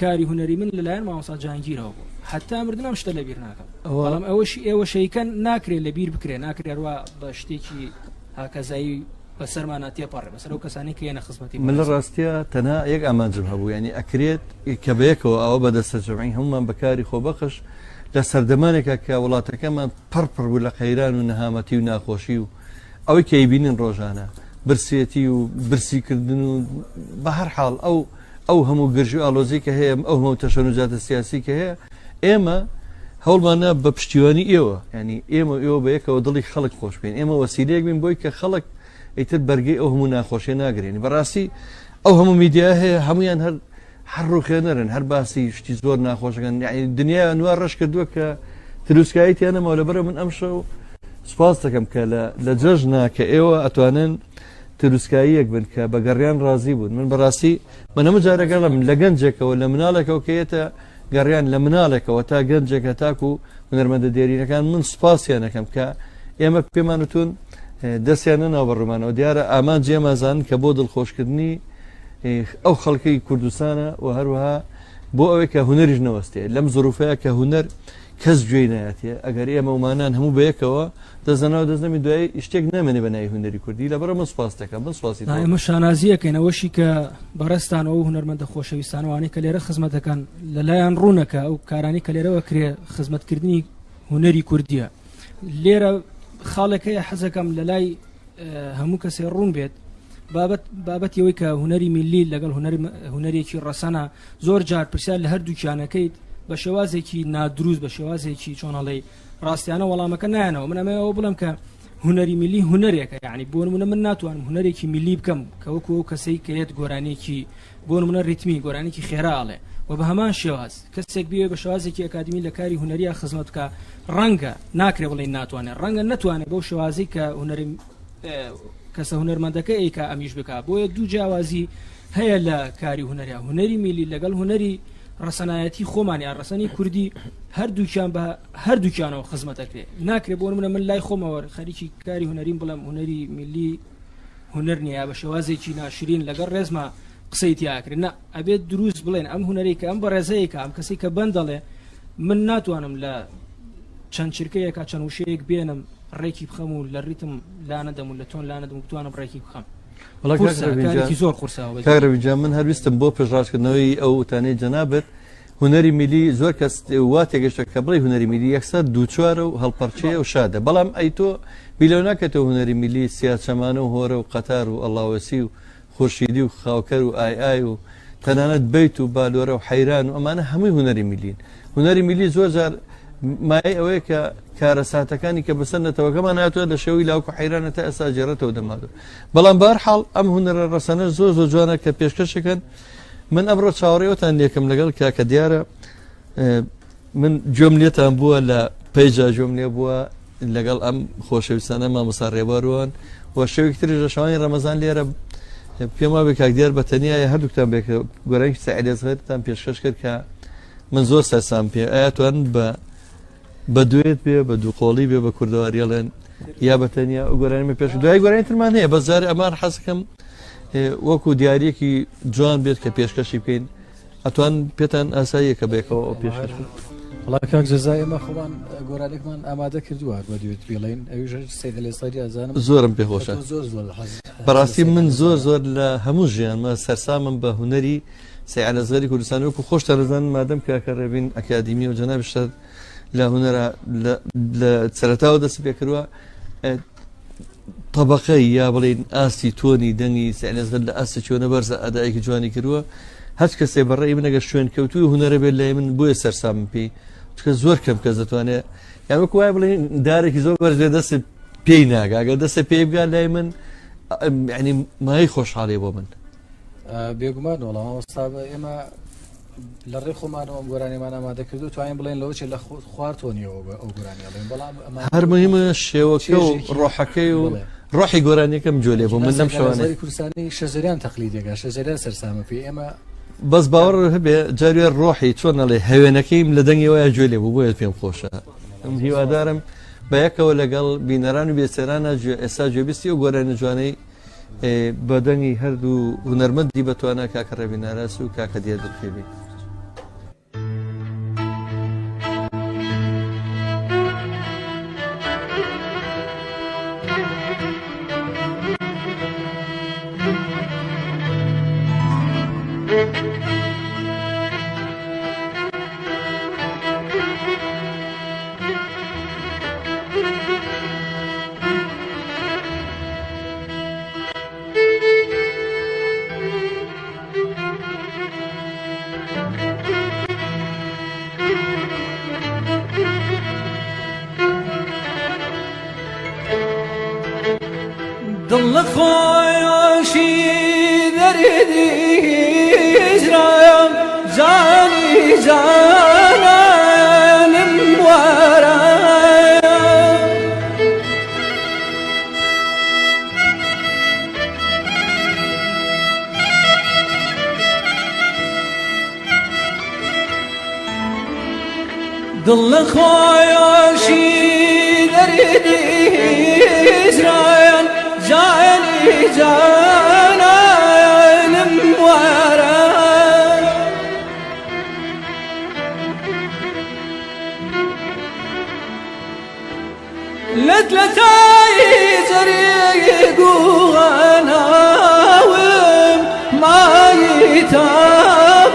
کاری هونەری من لەلایەن مامۆستا جانگیرەوە بوو حتا مردنم شتە لەبیر ناکەم بەڵام ئێوە شەیکەن ناکرێت لەبیر بکرێ ناکرێ ڕوا بە شتێکی هاکەزایی بەسەرمانە تێپەڕێ بەسەر ئەو کەسانی کە هێنە خزمەتی من لە ڕاستیە تەنها یەک ئامانجم هەبوو ینی ئەکرێت کە بەیەکەوە ئەوە بەدەستە جەمعی هەمومان بەکاری خۆبەخش لە سەردەمانێکە کە وڵاتەکەمان پڕپڕ بوو لە قەیران و نەهامەتی و ناخۆشی و ئەوەی کە ئەیبینن ڕۆژانە برسێتی و برسیکردن و بە هەر حاڵ ئەو هەموو گرژی و ئالۆزی کە هەیە ئەو هەموو تەشەنوجاتە سیاسی کە هەیە ئێمە هەوڵمانە بە پشتیوانی ئێوە ینی ئێوە بە یەکەوە دڵی خەڵک خۆش بین ئێمە وەسیلەیەک بین بۆی کە خەڵک ئیتر بەرگەی ئەو هەموو ناخۆشیە ناگرێنی بەڕاستی ئەو هەموو میدیا هەیە هەمویان هەر هەر ڕوخێنەرن هەر باسی شتی زۆر ناخۆشەکەن یعنی دنیا نوار ڕەش کردووە کە تروسکاییتیانەمەوە لەبەرە من ئەم شەو سپاس دەکەم کە لە جەژنا کە ئێوە ئەتوانن تروسکاییەک بن کە بە گەڕیان ڕازی بوون من بەڕاستی من هەموو جارەگەڵم لە گەنجێکەوە لە مناڵێکەوە کەیەتە گەڕیان لە مناڵێکەوە تا گەنجێکە تاکو و هونەرمەندە دێرینەکان من سوپاسیانەکەم کە ئێمە پێمانتون دەستیان نەناو بەڕوومانەوە دیارە ئامان جێمازان کە بۆ دڵخۆشکردنی ئەو خەڵکی کوردستانە و هەروەها بۆ ئەوەی کە هونەریش نەوەستێ لەم زروفەیە کە هونەر کەس گوێی نایەتێ ئەگەر ئێمە ومانان هەموو بەیەکەوە دەزانەوە دەستنەمی دوای شتێک نامێنێ بە ناوی هونەری کوردی لەبەرە من سوپاس دەکەم من سوپاسی ئێمە شانازیەکەینەوەشی کە بەڕێستانەوە و هونەرمەندە خۆشەویستانەوانی کە لێرە خزمەتەکان لەلایەن ڕوونەکە ئەو کارانی کە لێرەوە کرێ خزمەتکردنی هونەری کوردیە لێرە خاڵەکەیە حەزەکەم لە لای هەموو کەسێ ڕوون بێت بابەتەوەی کە هونەری میلی لەگەڵ هونەرێکی ڕەسەنە زۆر جار پرسیار لە هەردووکیانەکەیت بە شێوازێکی نادروست بە شێوازێکی چۆنەڵی ڕاستیانە وەڵامەکە نایەنەوە من ئەمەوە بڵم کە هونەری میلی هونەرێکە یعنی بۆ نمونە من ناتوانم هونەرێکی میلی بکەم کە وەکو ئەو کەسەی کەیت گۆرانێکی بۆ نمونە ریتمی گۆرانێکی خێراڵێ و بە هەمان شێواز کەسێک بێ بە شێوازێکی ئەکادمی لە کاری هونەریە خزمەت بکە ڕەنگە ناکرێ بڵێ ناتوانێت ڕەنگە نتوانێت بەو شێوازی کە هونەری کەسە هونەرمەندەکە ئەیکا ئەمیش بک بۆیە دوو جیاوازی هەیە لە کاری هونەریا هونەری میلی لەگەڵ هونەری ڕسەنایەتی خۆمانی ڕسەنی کوردی هەردووکیان بە هەردووکیانەوە خزمەتەکرێ ناکرێت بۆ منە من لای خۆمەوە خەریکی کاری هونەریم بڵم هونەری میلی هونەر نییە بە شێوازێکی ناشرین لەگەڵ ڕێزمە قسەی تیاکرێت نە ئەبێت دروست بڵێن ئەم هونەری کە ئەم بە ڕێزەیەکە ئەم کەسی کە بەندەڵێ من ناتوانم لە چەند چرکەیەکە چەند وشەیەک بێنم ڕێکی بخەم و لە ڕیتم لانەدەم و لە تۆن لانەدەم و بتوانم ڕێکی بخەم زۆر قورساوە کاگرەویجان من هەرویستم بۆ پێشڕاستکردنەوەی ئەو وتانەی جەنابەت هونەری میلی زۆر کەس وا تێگەشتە کە بڵێ هونەری میلی یەکسەر دووچوارە و هەڵپەرچەیە و شادە بەڵام ئەی تۆ بیلەو ناکەتەوە هونەری میلی سیاچەمانە و هۆرە و قەتار و ئەڵاوەسی و خورشیدی و خاوکەر و ئای و تەنانەت بیت و بالۆرە و حەیران و ئەمانە هەمووی هونەری میلین هونەری میلی زۆر جار مای ئەوەیە کە کارەساتەکانی کە بەسەرنەتەوەکەمان ناتوە لە شەوی لاوکو حەیرانە تا ئەسا جێڕێتەوە دەمادەوە بەڵام بەهەرحاڵ ئەم هونەرە ڕەسەنە زۆر زۆر جوانە کە پێشکەشەکەن من ئەمڕۆ چاوەڕێوەتان لێکم لەگەڵ کاکە دیارە من گوێم لێتان بووە لە پەیجا گوێم لێ بووە لەگەڵ ئەم خۆشەویستانە مامۆستا ڕێباروان و شەوێکی تریش لە شەوانی ڕەمەزان لێرە پێم وابێ کاک دیار بەتەنیایە هەردووکتان بێکە گۆرانێکی سەعیدەزغێرتان پێشکەش کرد کە من زۆر سەرسام پێ ئایا توان بە دوێت بێ بە دووقۆڵی بێ بە کوردەواریەڵێن یا بەتەنیا گۆرانمە پێش دوای گۆرانی ترمان هەیە بەس جارێ ئەمان حەزەکەم وەکو دیارەکی جوان بێت کە پێشکەشی بکەین ئەتوان پێتان ئاساییە کە بێکەوە ئەو پێشکەش وڵای کاک جەزای ئێمە خۆمان گۆرانێکمان ئامادە کردووە بە دوێت بڵین ئەویش سەید لێساری ئازانم زۆرم پێخۆشە بەڕاستی من زۆر زۆر لە هەموو ژیانمە سەرسامم بە هونەری سەیعەلەزغەری کوردستان وەکو خۆشتان دەزانن مادەم کاکە ڕێبین ئەکادیمی و جەنابی شتر لە هونەرە لە سەرەتاوە دەست پێ کردووە طبقەی یا بڵین ئاستی تۆنی دەنگی سەیعەلەزغەر لە ئاستی چۆنە بەرزە ئەدایەکی جوانی کردووە هەچ کەسێ بەڕێی من ئەگەر شوێن کەوتوی هونەرە بێت لای من بۆیە سەرسامم پێی چکە زۆر کەم کەس دەتوانێت یان وەکو وایە بڵین دارێکی زۆر بەرز لێ دەست پێی ناگا ئەگەر دەستە پێی بگات لای من یعنی مای خۆشحاڵی بۆ من بێگومان وەڵام ئێستا ئێمە لە ڕێ خۆمانەوە گۆرانیمان ئامادە کردو توانین بڵێن لەوەچێ لە خواردتۆنیەوە ئەو گۆرانیڵێن بەڵام هەر مهمە شێوەکە و ڕۆحەکەی و ڕۆحی گۆرانیەکەم جۆلێ بۆ من لەم شەوانەی کوردستانی شەزەریان تەقلیدێکە شەزەریان سەرسامە پێ ئێمە بەس باوەڕ هەبێ جاروێ ڕۆحی چۆن نەڵێ هەوێنەکەیم لە دەنگی وایە جوێلێ بوو بۆیە پێم خۆشە ئەم هیوادارم بە یەکەوە لەگەڵ بینەران و بێسەرانە ئێستا گوێبیستی و گۆرانی جوانەی بەدەنگی هەردوو هونەرمەندی بەتوانە کاکە ڕێبیناراس و کاکە دیار دڵفێبی دڵ خۆشی دەریدی هیجران جاني جانان ورايا ضل خويا شي دردي هجران جاني جانان ورايا لتلتاي زريق وغناوم ما يتابان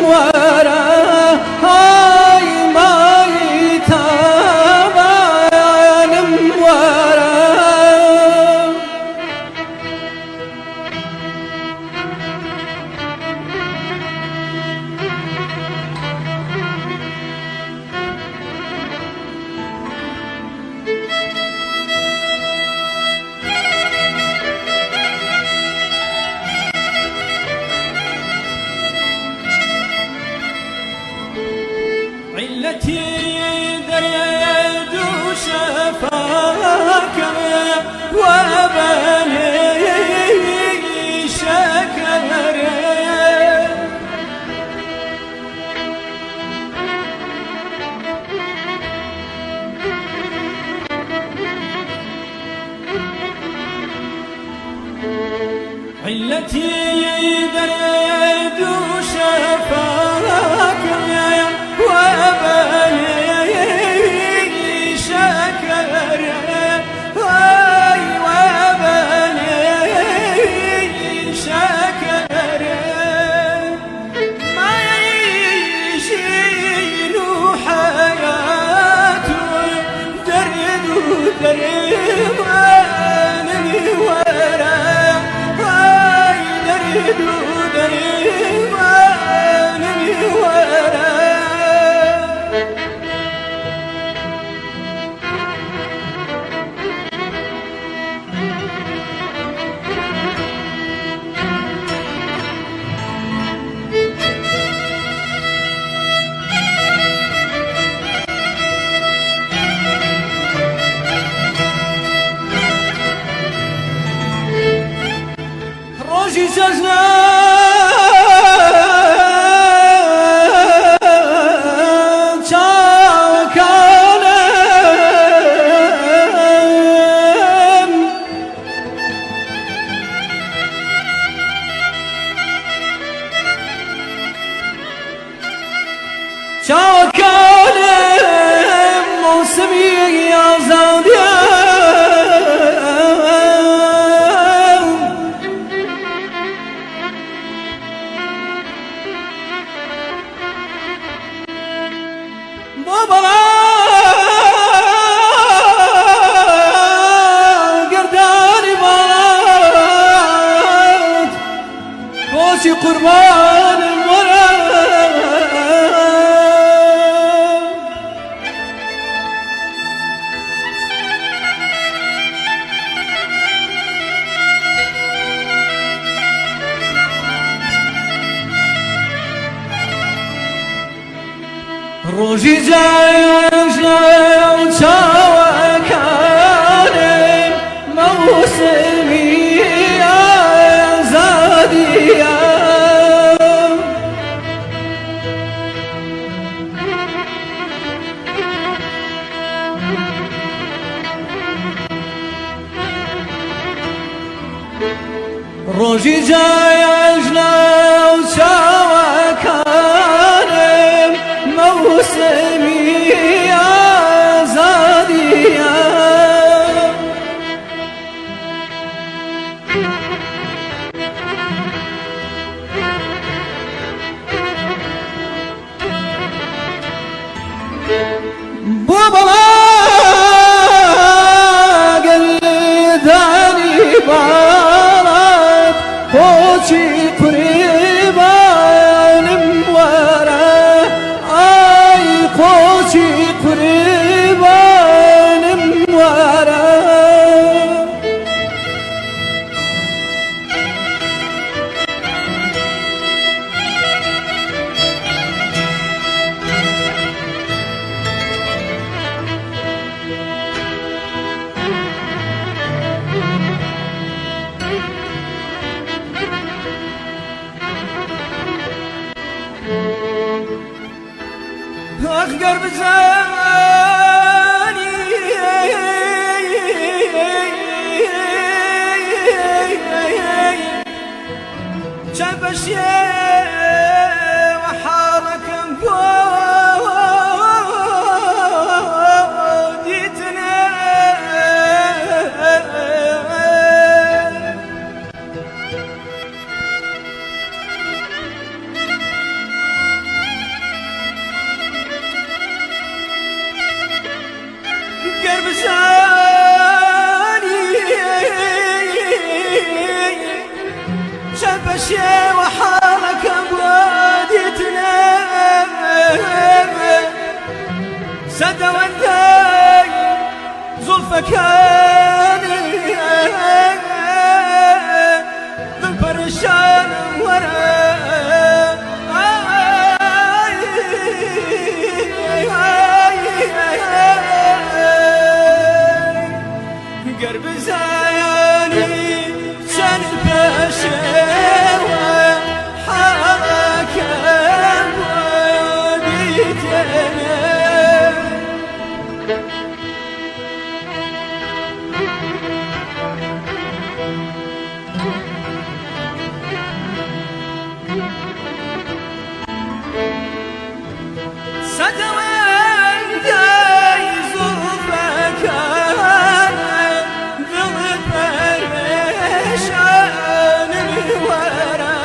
ورا هاي ما يتابان ورا علتي دريد وشفاك وبني شكر علتي دريد وشفاك وبني شكر هاي وبني شكر ما يشيلوا حياته درد ودربان ورا هاي درد ودربان ورا روجي جزنا شاكان موسمي يا زاديا بابا قرداني بارات كوشي قربان روجي جايش لو شاوكاني موسمي يا زاديا روجي جايش لو شاوكاني موسمي يا زاديا بابا قلداني بارات بوشي قريب بزاني شبشي وحالك بواديتنا سد والداي زلفك ذو البرشان قرب زياني شان البشوة حاكم وديتنا سدوان جاي زلفك شان الورى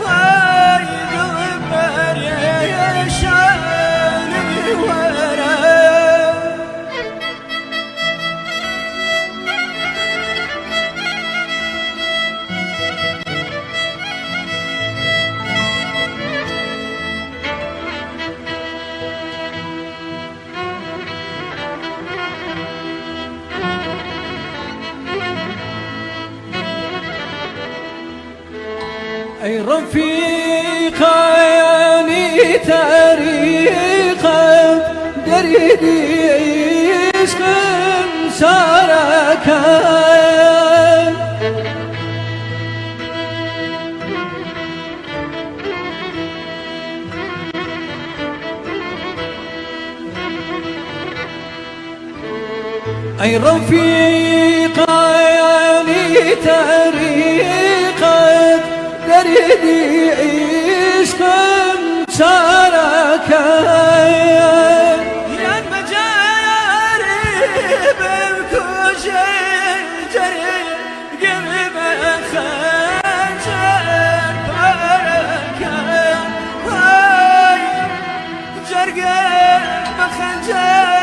هاي قلبر يا شان الورى أي رفيقة يعني طريقة دريدي عشق سارك أي رفيقة يعني طريقة دريدي عشق سارك يا المجاري بمكوش الجري قلب خنجر بركة هاي جرقة بخنجر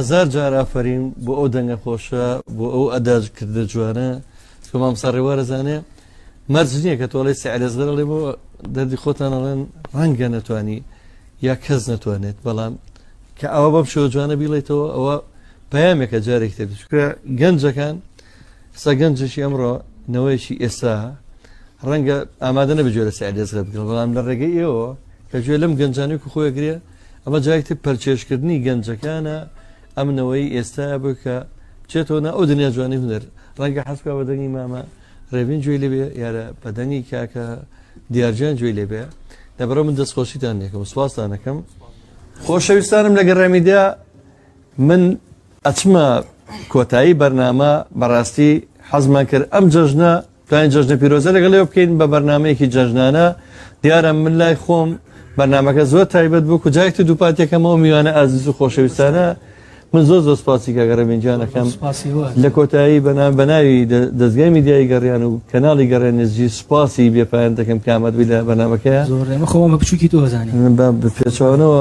هزار جار ئافرین بۆ ئەو دەنگە خۆشە بۆ ئەو ئەداکردە جوانە کە مامۆستا ڕێوارەزانێ مەرج نییە کە تۆڵی سەعرێزگەڕڵێ بۆ دەردی خۆتان ئەڵێن ڕەنگە نەتوانی یا کەس نەتوانێت بەڵام کە ئەوە بەم شێوە جوانە بیڵێتەوە ئەوە پەیامێکە جارێک تر چونکە گەنجەکان سا گەنجشی ئەمڕۆ نەوەیەکی ئێستا ڕەنگە ئامادە نەبێت لە سەعرێزگە بگڵ بەڵام لە ڕێگەی ئێوە کە گوێ لەم گەنجانێک و خۆیەگرێ ئەمە جایکتر پەرچێشکردنی گەنجەکانە ئەمنەوەی ئێستا بوو کە بچێتەوە ئەو دنیا جوانی هونەر ڕەنگە حەزکە بە دەنگی مامە ڕێبین گوێی لێبێ یارە بەدەنگی کاکە دیارجیان گوێی لێبێ دەبڕە من دەستخۆشیتان دێکم سوپاستانەکەم خۆشەویستانم لە گەڕامیدیا من ئەچمە کۆتایی بەرنامە بەڕاستی حەزمان کرد ئەم جەژنە توانین جەژنە پیرۆزە لەگەڵێەوە بکەین بە بەرنمەیەکی جەژنانە دیارە من لای خۆم بەرنمەکە زۆر تایبەت بوو و جایەکتی دووپاتێکەکەمەوە میوانە ئازیز و خۆشەویستانە من زۆر زۆر سپاسی کە گەڕەمینجانەکەم لە کۆتایی بەناوی دەستگای میدیایی گەڕیان و کەناڵی گەڕێنێزی سپاسی بێپایان دەکەم کامەدوی لە بەرنمەکەیە زۆر ئێمە خۆمە بچووکی تۆزانانی پێچوانەوە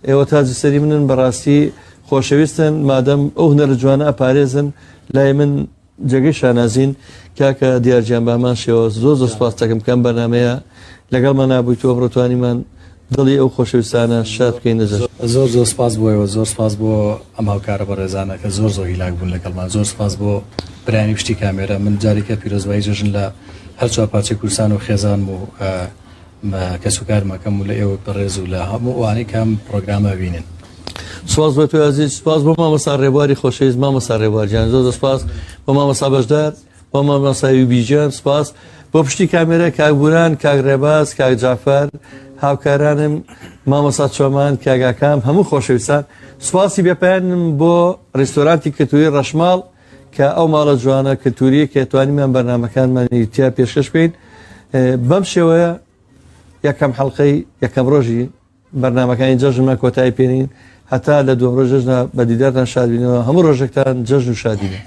ئێوە تاجی سەری منن بەڕاستی خۆشەویستن مادەم ئەو هونەرە جوانە ئەپارێزن لای من جێگەی شانازین کاکە دیارجیان بامان شێوە زۆر زۆر سپاس دەکەم کەم بەرنمەیە لەگەڵمان نابووی تۆ ئەمڕۆتوانیمان دڵی ئەو خۆشەویستانە شاد بکەین نەجەر زۆر زۆر سپاس بۆەوە زۆر سپاس بۆ ئەم هاوکارە بە ڕێزانە کە زۆر زۆر هیلاک بوون لەگەڵمان زۆر سپاس بۆ برانی پشتی کامێرە من جارێکە پیرۆزبایی جەژن لە هەر چوار پارچەی کوردستان و خێزان و کەسوکارمەکەم و لە ئێوە بەڕێز و لە هەموو ئەوانەی کەم پرۆگرامە بینن سپاس بۆ تۆ عەزیز سپاس بۆ مامۆستا ڕێبواری خۆشەویست مامۆستا ڕێبوارجیان زۆر سپاس بۆ مامۆستا بەشدار بۆ مامۆستای بیجان سپاس بۆ پشتی کامێرە کاک بوران کاک ڕێباز کاک جافەر هاوکارانم مامۆستا چۆمان کاگاکام هەموو خۆشەویستان سپاسی بێپیانم بۆ ڕێستۆرانتی کەلتوری ڕەشماڵ کە ئەو ماڵە جوانە کەلتوریە کە توانیمان بەرنامەکانمانی تیا پێشکەش بکەین بەم شێوەیە یەکەم حەڵقەی یەکەم ڕۆژی بەرنامەکانی جەژنمان کۆتایی پێنین هەتا لە دووەم ڕۆژ جەژنە بە دیدارتان شاد بینەوە هەموو ڕۆژێکتان جەژن و شادینە